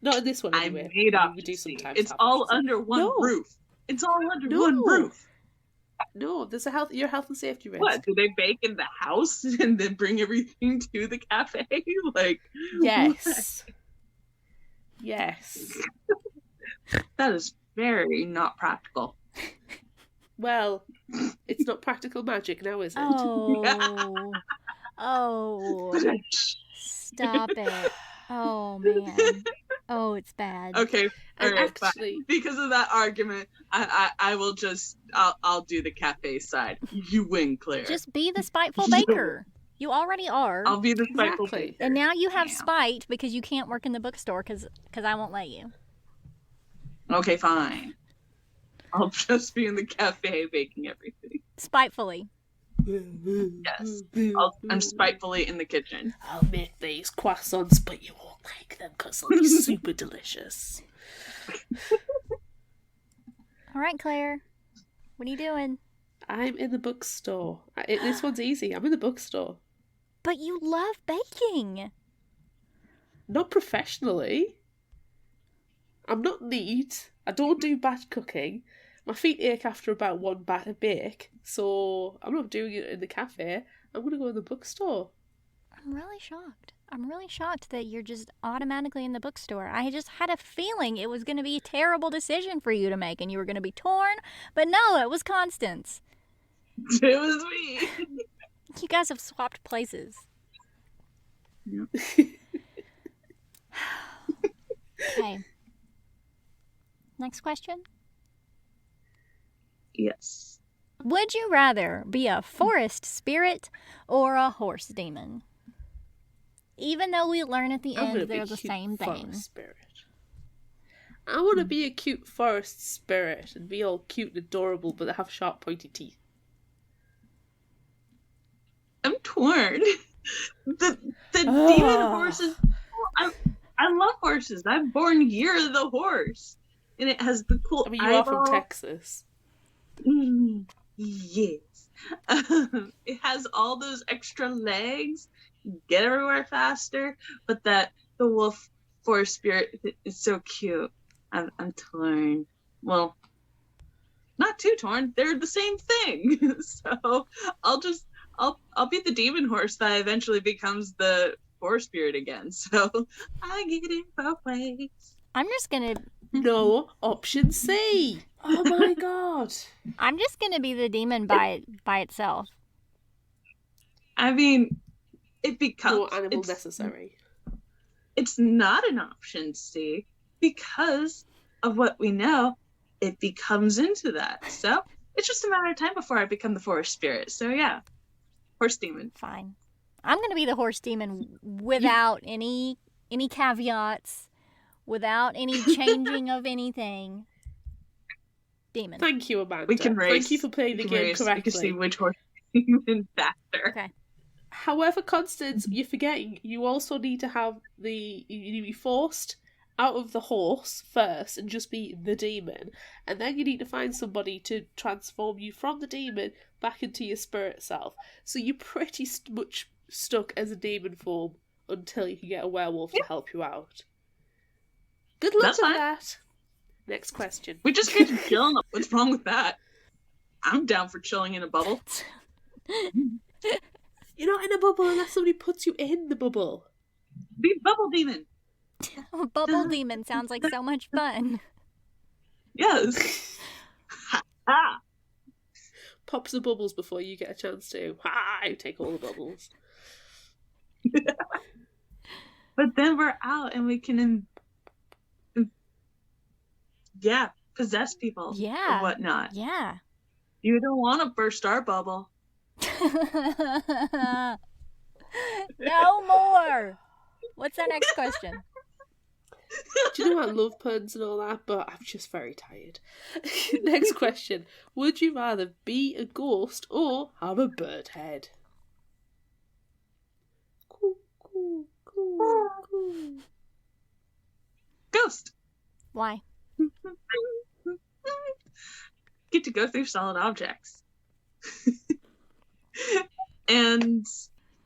Not in this one, I anyway. made I mean, up. we do sometimes It's have all option C. under one No. roof. It's all under No. one roof. No, there's your health and safety risk. What? Do they bake in the house and then bring everything to the cafe? Like, Yes. Yes. that is very not practical. Well, it's not practical magic now, is it? Oh. Oh. Stop it. Oh, man. Oh, it's bad. Okay, all And right, fine. actually, Because of that argument, I will just I'll do the cafe side. You win, Claire. Just be the spiteful baker. You already are. I'll be the spiteful Exactly. baker. And now you have Yeah. spite because you can't work in the bookstore because I won't let you. Okay, fine. I'll just be in the cafe baking everything. Spitefully. Yes. I'm spitefully in the kitchen. I'll make these croissants, but you won't like them because they'll be super delicious. All right, Claire. What are you doing? I'm in the bookstore. This one's easy. I'm in the bookstore. But you love baking. Not professionally. I'm not neat. I don't do batch cooking. My feet ache after about one batter bake, so I'm not doing it in the cafe. I'm going to go in the bookstore. I'm really shocked. I'm really shocked that you're just automatically in the bookstore. I just had a feeling it was going to be a terrible decision for you to make and you were going to be torn, but no, it was Constance. It was me. You guys have swapped places. Okay. Next question. Yes. Would you rather be a forest spirit or a horse demon? Even though we learn at the I'm gonna end be they're a the cute same forest thing. spirit. I want to be a cute forest spirit and be all cute and adorable, but have sharp, pointy teeth. I'm torn. The demon horses. I love horses. I'm born Year of the Horse, and it has the cool. I mean, you are from eyeball. Texas. Yes. It has all those extra legs. You get everywhere faster, but the wolf forest spirit is so cute. I'm torn. Well, not too torn. They're the same thing. So I'll be the demon horse that eventually becomes the forest spirit again. So I get it both ways. I'm just gonna No, option C. Oh my god. be the demon by itself. I mean, it becomes No animal necessary. It's not an option C because of what we know. It becomes into that. So it's just a matter of time before I become the forest spirit. So yeah, horse demon. Fine. I'm gonna be the horse demon without any caveats, without any changing of anything. Demon. Thank you, Amanda. We can race. Thank you for playing the game We can see correctly. which horse demon faster. Okay. However, Constance, you're forgetting you also need to have you need to be forced out of the horse first and just be the demon, and then you need to find somebody to transform you from the demon back into your spirit self. So you're pretty much stuck as a demon form until you can get a werewolf to help you out. Good luck That's with fine. that. Next question. We just get to chill. What's wrong with that? I'm down for chilling in a bubble. You're not in a bubble unless somebody puts you in the bubble. Be bubble demon. Bubble demon sounds like so much fun. Yes. Ha. Pops the bubbles before you get a chance to. Ha! You take all the bubbles. But then we're out and we can, possess people. Yeah. And whatnot. Yeah. You don't want to burst our bubble. No more. What's our next question? Do you know I love puns and all that, but I'm just very tired. Next question. Would you rather be a ghost or have a bird head? Cool. Ghost. Why? Get to go through solid objects. And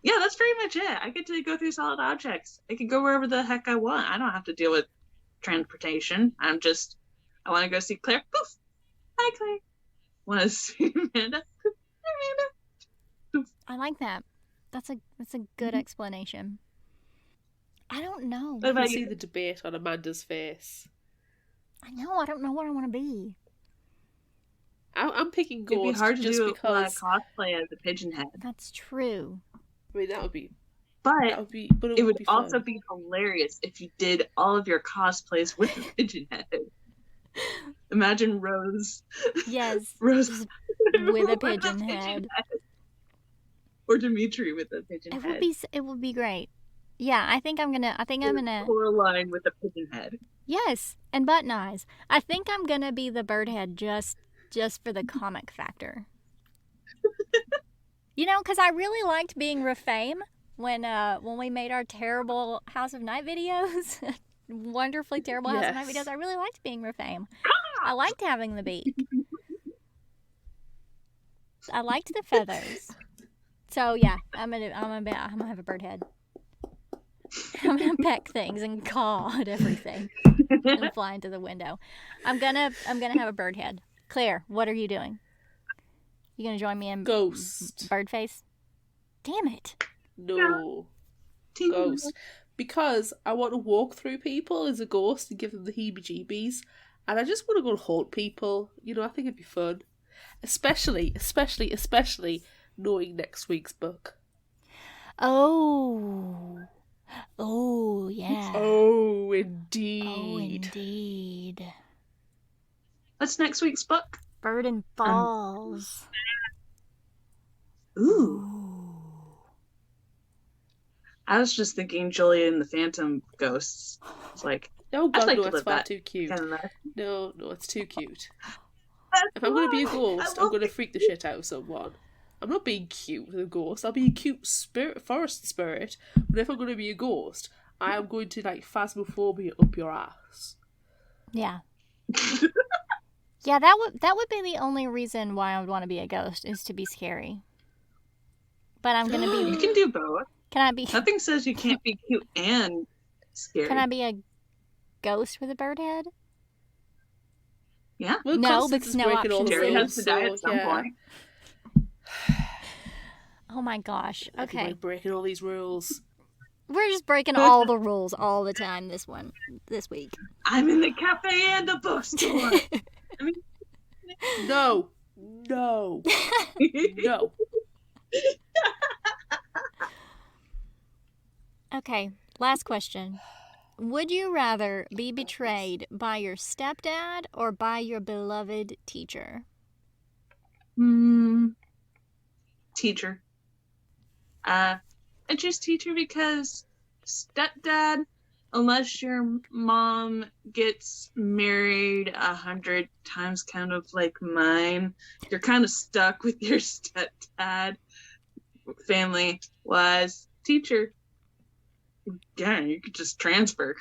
yeah, that's pretty much it. I get to go through solid objects. I can go wherever the heck I want. I don't have to deal with transportation. I want to go see Claire. Poof. Hi, Claire. Want to see Amanda? Poof. Hi, Amanda. Poof. I like that. That's a good explanation. I don't know. What You about can see you? the debate on Amanda's face. I know. I don't know what I want to be. I'm picking It'd be ghost hard to just do because. cosplay as a pigeon head. That's true. I mean, that would be. But But it would be also fun. be hilarious if you did all of your cosplays with a pigeon head. Imagine Rose. Yes. Rose Just with a pigeon head. Or Dimitri with a pigeon It head. would be great. Yeah, I think I'm gonna Coraline with a pigeon head. yes, and button eyes. I think I'm gonna be the bird head just for the comic factor. You know, because I really liked being Refame when we made our terrible House of Night videos. Wonderfully terrible House of Night Yes. videos. I really liked being Refame. I liked having the beak. I liked the feathers. So yeah, I'm gonna have a bird head. I'm gonna peck things and caw at everything and fly into the window. I'm gonna have a bird head. Claire, what are you doing? You gonna join me in Ghost. bird face? Damn it! No. Ghost. Because I want to walk through people as a ghost and give them the heebie-jeebies. And I just want to go and haunt people. You know, I think it'd be fun. Especially knowing next week's book. Oh yeah. Oh, indeed. Oh indeed. What's next week's book? Burden Falls. Ooh. I was just thinking Julia and the Phantom Ghosts. It's like, Oh I'd god, like no, to it's live far that too cute. kind of life. No, it's too cute. That's If I'm going to be a why. ghost, I I'm love going to freak the shit out of someone. I'm not being cute with a ghost. I'll be a cute forest spirit. But if I'm going to be a ghost, I am going to like phasmophobia up your ass. Yeah. Yeah, that would be the only reason why I would want to be a ghost is to be scary. But I'm gonna You be. can do both. Can I be? Nothing says you can't be cute and scary. Can I be a ghost with a bird head? Yeah. Well, No, Constance because is no breaking all the Jerry options. has to die at rules, some yeah. point. Oh my gosh. Okay. Everybody breaking all these rules. We're just breaking all the rules all the time this week. I'm in the cafe and the bookstore. No. Okay, last question. Would you rather be betrayed by your stepdad or by your beloved teacher? Teacher. I choose teacher because stepdad, unless your mom gets married 100 times, kind of like mine, you're kind of stuck with your stepdad. Family wise, teacher. Yeah, you could just transfer.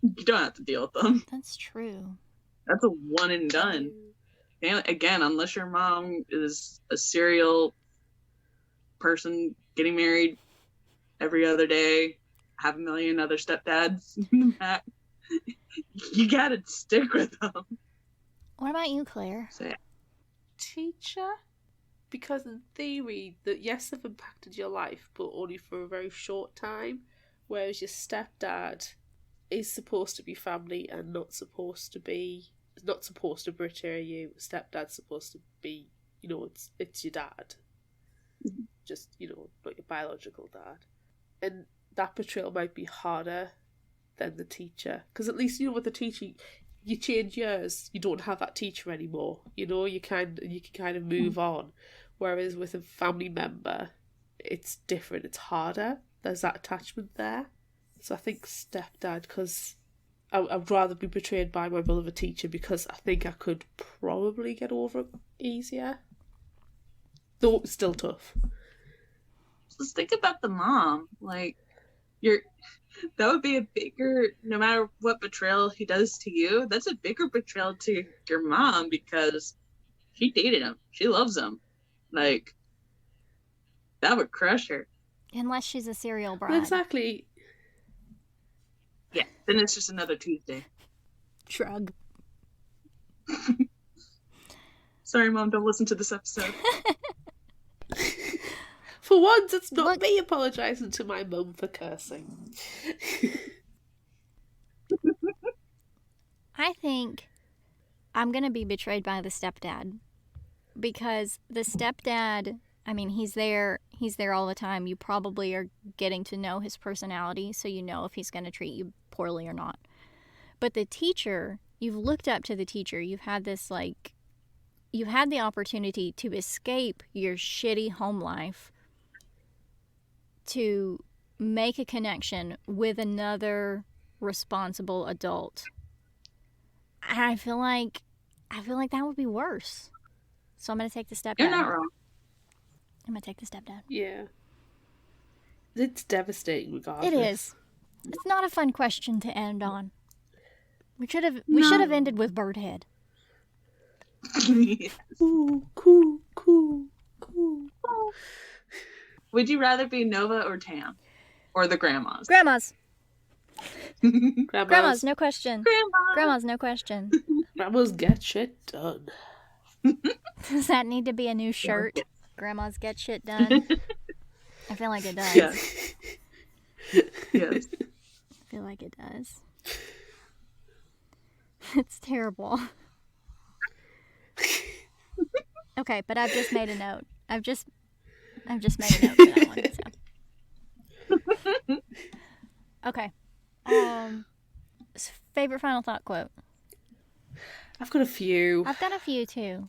You don't have to deal with them. That's true. That's a one and done. And again, unless your mom is a serial person getting married every other day, have a million other stepdads in the back, you gotta stick with them. What about you, Claire? So, yeah. Teacher? Because in theory, that yes, they've impacted your life, but only for a very short time. Whereas your stepdad is supposed to be family and not supposed to betray you. Stepdad's supposed to be, it's your dad. Just, not your biological dad. And that betrayal might be harder than the teacher. Because at least, with the teacher, you change years, you don't have that teacher anymore. You can kind of move on. Whereas with a family member, it's different. It's harder. There's that attachment there. So I think stepdad, because I'd rather be betrayed by my beloved teacher, because I think I could probably get over it easier. Though it's still tough. Just think about the mom. Like, that would be a bigger, no matter what betrayal he does to you, that's a bigger betrayal to your mom, because she dated him. She loves him. Like, that would crush her. Unless she's a serial bride. Well, exactly. Yeah, then it's just another Tuesday. Shrug. Sorry, Mom, don't listen to this episode. For once, it's not me apologising to my mum for cursing. I think I'm going to be betrayed by the stepdad. Because the stepdad, I mean, he's there all the time. You probably are getting to know his personality, so you know if he's going to treat you poorly or not. But the teacher, you've looked up to the teacher. You've had the opportunity to escape your shitty home life to make a connection with another responsible adult. And I feel like that would be worse. So I'm going to take the stepdad. You're not wrong. I'm going to take the stepdad. Yeah. It's devastating regardless. It is. It's not a fun question to end on. We should have ended with Birdhead. Yes. Ooh, cool. Would you rather be Nova or Tam? Or the grandmas? Grandmas. Grandmas. Grandmas, no question. Grandma. Grandmas, no question. Grandmas get shit done. Does that need to be a new shirt? Grandmas get shit done. I feel like it does. Yes. Yes. I feel like it does. It's terrible. Okay, but I've just made a note. I've just made a note for that one. So. Okay. Favorite final thought quote? I've got a few. I've got a few too.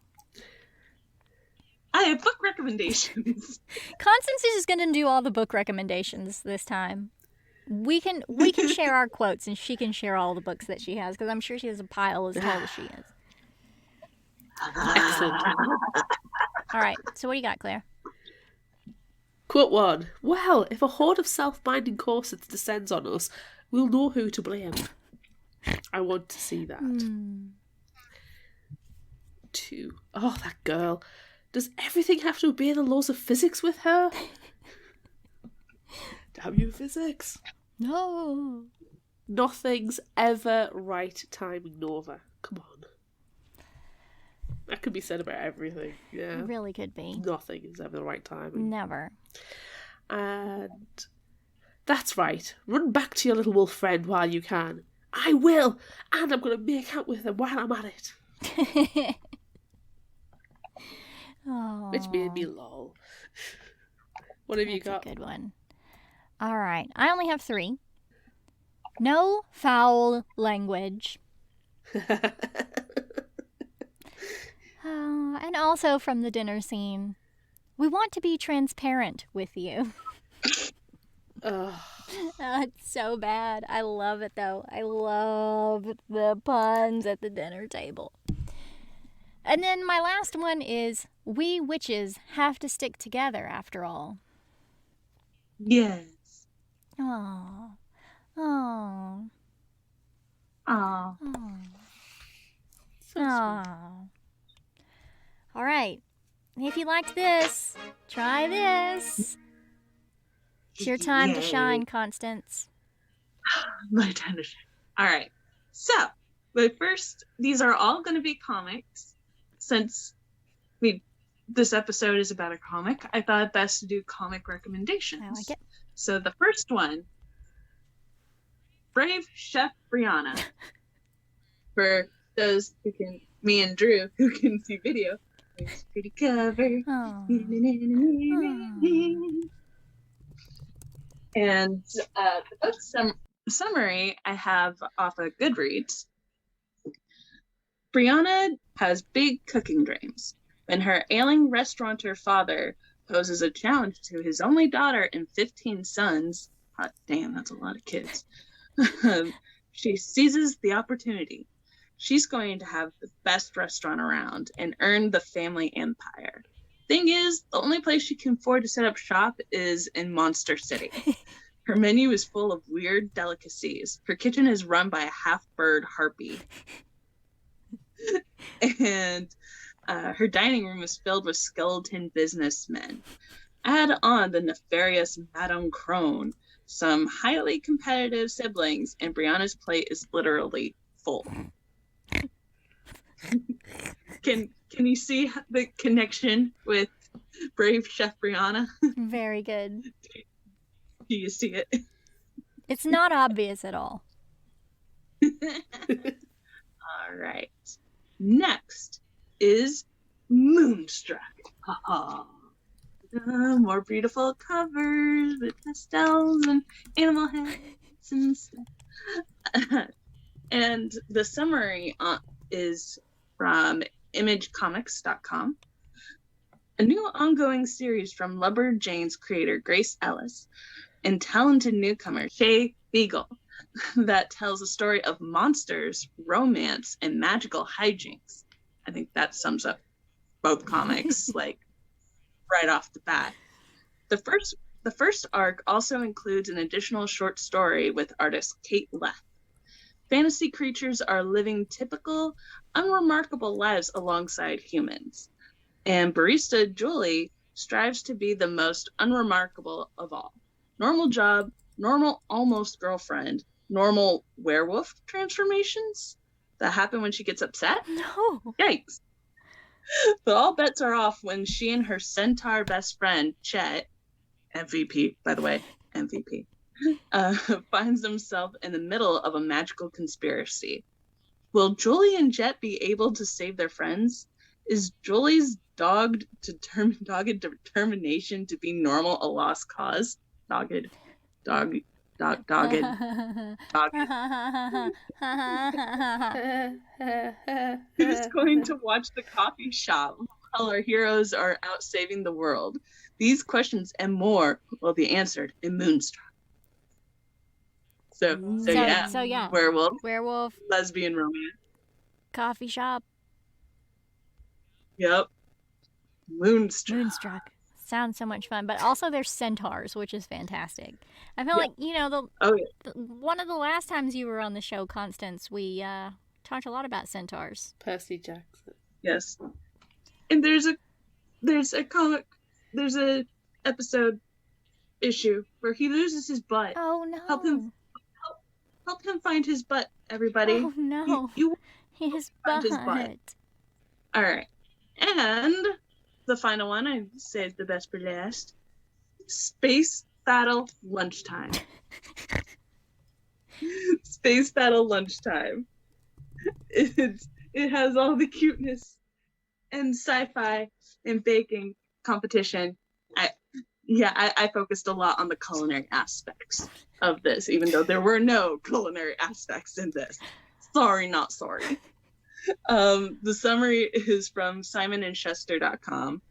I have book recommendations. Constance is going to do all the book recommendations this time. We can share our quotes, and she can share all the books that she has, because I'm sure she has a pile as tall as she is. Excellent. All right, so what do you got, Claire? Quote 1. Well, if a horde of self-minding corsets descends on us, we'll know who to blame. I want to see that. 2. Oh, that girl. Does everything have to obey the laws of physics with her? Damn you, physics. No. Nothing's ever right timing, Nova. Come on. That could be said about everything. Yeah. It really could be. Nothing is ever the right timing. Never. And that's right. Run back to your little wolf friend while you can. I will, and I'm going to make out with her while I'm at it. Which made me lol. What have you got? That's a good one. All right. I only have 3. No foul language. And also from the dinner scene, we want to be transparent with you. It's so bad. I love it, though. I love the puns at the dinner table. And then my last one is, we witches have to stick together after all. Yes. Aww. Aww. Aww. Aww. So Aww. All right. If you liked this, try this. It's your time to Yay. shine, Constance. My time to shine. All right. So, but first, these are all going to be comics. Since this episode is about a comic, I thought it best to do comic recommendations. I like it. So the first one, Brave Chef Brianna. For those who can, me and Drew, who can see video, it's pretty cover. Oh. And the book summary I have off of Goodreads. Brianna has big cooking dreams. When her ailing restaurateur father poses a challenge to his only daughter and 15 sons, hot damn, that's a lot of kids, she seizes the opportunity. She's going to have the best restaurant around and earn the family empire. Thing is, the only place she can afford to set up shop is in Monster City. Her menu is full of weird delicacies. Her kitchen is run by a half-bird harpy. And her dining room is filled with skeleton businessmen. Add on the nefarious Madame Crone, some highly competitive siblings, and Brianna's plate is literally full. Can you see the connection with Brave Chef Brianna? Very good. Do you see it? It's not obvious at all. All right. Next is Moonstruck. More beautiful covers with pastels and animal heads and stuff. And the summary is from imagecomics.com. A new ongoing series from Lumberjanes creator Grace Ellis and talented newcomer Shay Beagle that tells a story of monsters, romance, and magical hijinks. I think that sums up both comics, like right off the bat. The first arc also includes an additional short story with artist Kate Leth. Fantasy creatures are living typical, unremarkable lives alongside humans. And barista Julie strives to be the most unremarkable of all. Normal job, normal almost girlfriend, normal werewolf transformations that happen when she gets upset? No. Yikes. But all bets are off when she and her centaur best friend, Chet, MVP, by the way, MVP, finds themselves in the middle of a magical conspiracy. Will Julie and Jet be able to save their friends? Is Julie's dogged determination to be normal a lost cause? Dogged. Who's going to watch the coffee shop while our heroes are out saving the world? These questions and more will be answered in Moonstruck. So yeah. Werewolf. Lesbian romance. Coffee shop. Yep. Moonstruck. Sounds so much fun. But also there's centaurs, which is fantastic. I feel like, one of the last times you were on the show, Constance, we talked a lot about centaurs. Percy Jackson. Yes. And there's a episode issue where he loses his butt. Oh no. Help him find his butt, everybody. Oh no. His butt. All right. And the final one, I saved the best for last. Space Battle Lunchtime. Space Battle Lunchtime. It has all the cuteness and sci-fi and baking competition. I focused a lot on the culinary aspects of this, even though there were no culinary aspects in this. Sorry, not sorry. The summary is from simonandchester.com.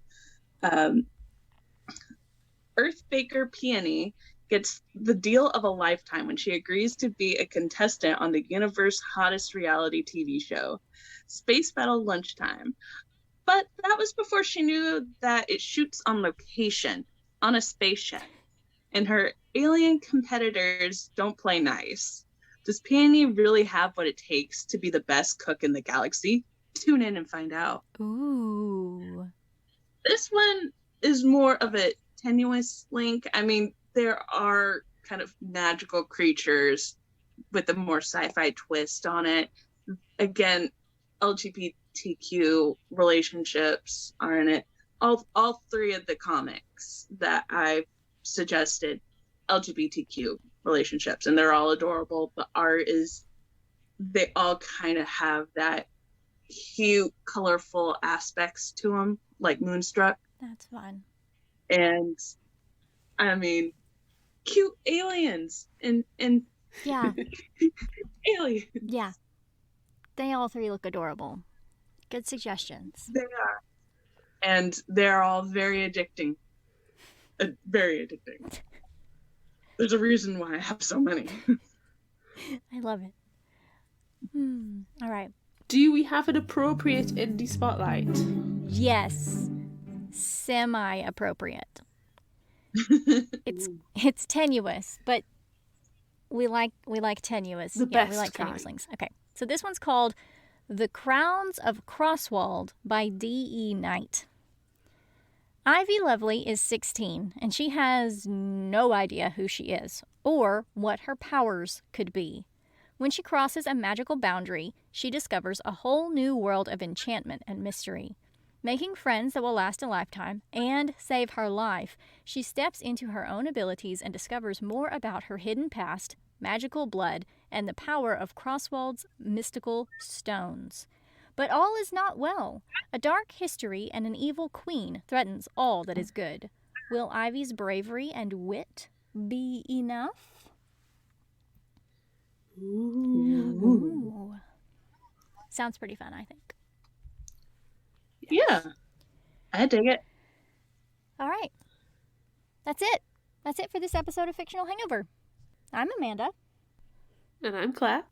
Earth Baker Peony gets the deal of a lifetime when she agrees to be a contestant on the universe's hottest reality TV show, Space Battle Lunchtime. But that was before she knew that it shoots on location, on a spaceship, and her alien competitors don't play nice. Does Peony really have what it takes to be the best cook in the galaxy? Tune in and find out. Ooh. This one is more of a tenuous link. I mean, there are kind of magical creatures with a more sci-fi twist on it. Again, LGBTQ relationships are in it. All three of the comics that I suggested, LGBTQ relationships, and they're all adorable. The art is, they all kind of have that cute, colorful aspects to them, like Moonstruck. That's fun. And I mean, cute aliens and Yeah. aliens. Yeah. They all three look adorable. Good suggestions. They are. And they're all very addicting. Very addicting. There's a reason why I have so many. I love it. All right. Do we have an appropriate indie spotlight? Yes. Semi-appropriate. It's tenuous, but we like tenuous. The We best like kind. tenuous things. Okay. So this one's called The Crowns of Crosswald by D.E. Knight. Ivy Lovely is 16, and she has no idea who she is or what her powers could be. When she crosses a magical boundary, she discovers a whole new world of enchantment and mystery. Making friends that will last a lifetime and save her life, she steps into her own abilities and discovers more about her hidden past, magical blood, and the power of Crosswald's mystical stones. But all is not well. A dark history and an evil queen threatens all that is good. Will Ivy's bravery and wit be enough? Ooh. Sounds pretty fun, I think. Yeah. I dig it. All right. That's it. That's it for this episode of Fictional Hangover. I'm Amanda. And I'm Claire.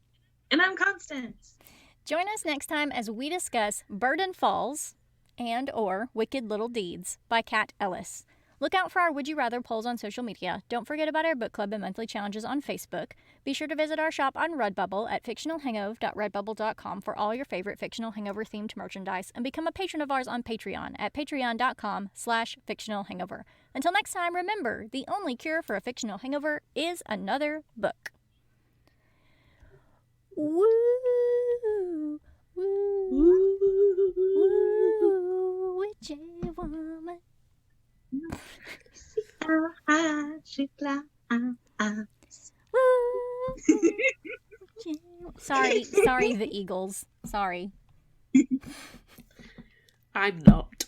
And I'm Constance. Join us next time as we discuss Burden Falls and or Wicked Little Deeds by Kat Ellis. Look out for our Would You Rather polls on social media. Don't forget about our book club and monthly challenges on Facebook. Be sure to visit our shop on Redbubble at fictionalhangover.redbubble.com for all your favorite Fictional Hangover-themed merchandise, and become a patron of ours on Patreon at patreon.com/fictionalhangover. Until next time, remember, the only cure for a fictional hangover is another book. Woo! Woo! Woo! Witchy woman. How high she flies. Sorry, the Eagles. Sorry. I'm not.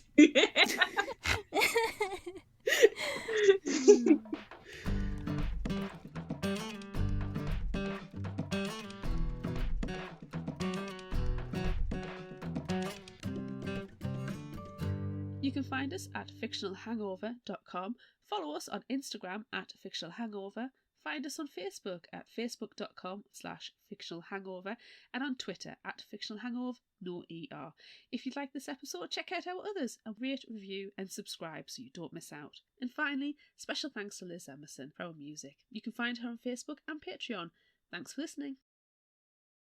You can find us at fictionalhangover.com, follow us on Instagram at fictionalhangover, find us on Facebook at facebook.com/fictionalhangover, and on Twitter at fictionalhangover, no ER. If you'd like this episode, check out our others and rate, review and subscribe so you don't miss out. And finally, special thanks to Liz Emerson for our music. You can find her on Facebook and Patreon. Thanks for listening.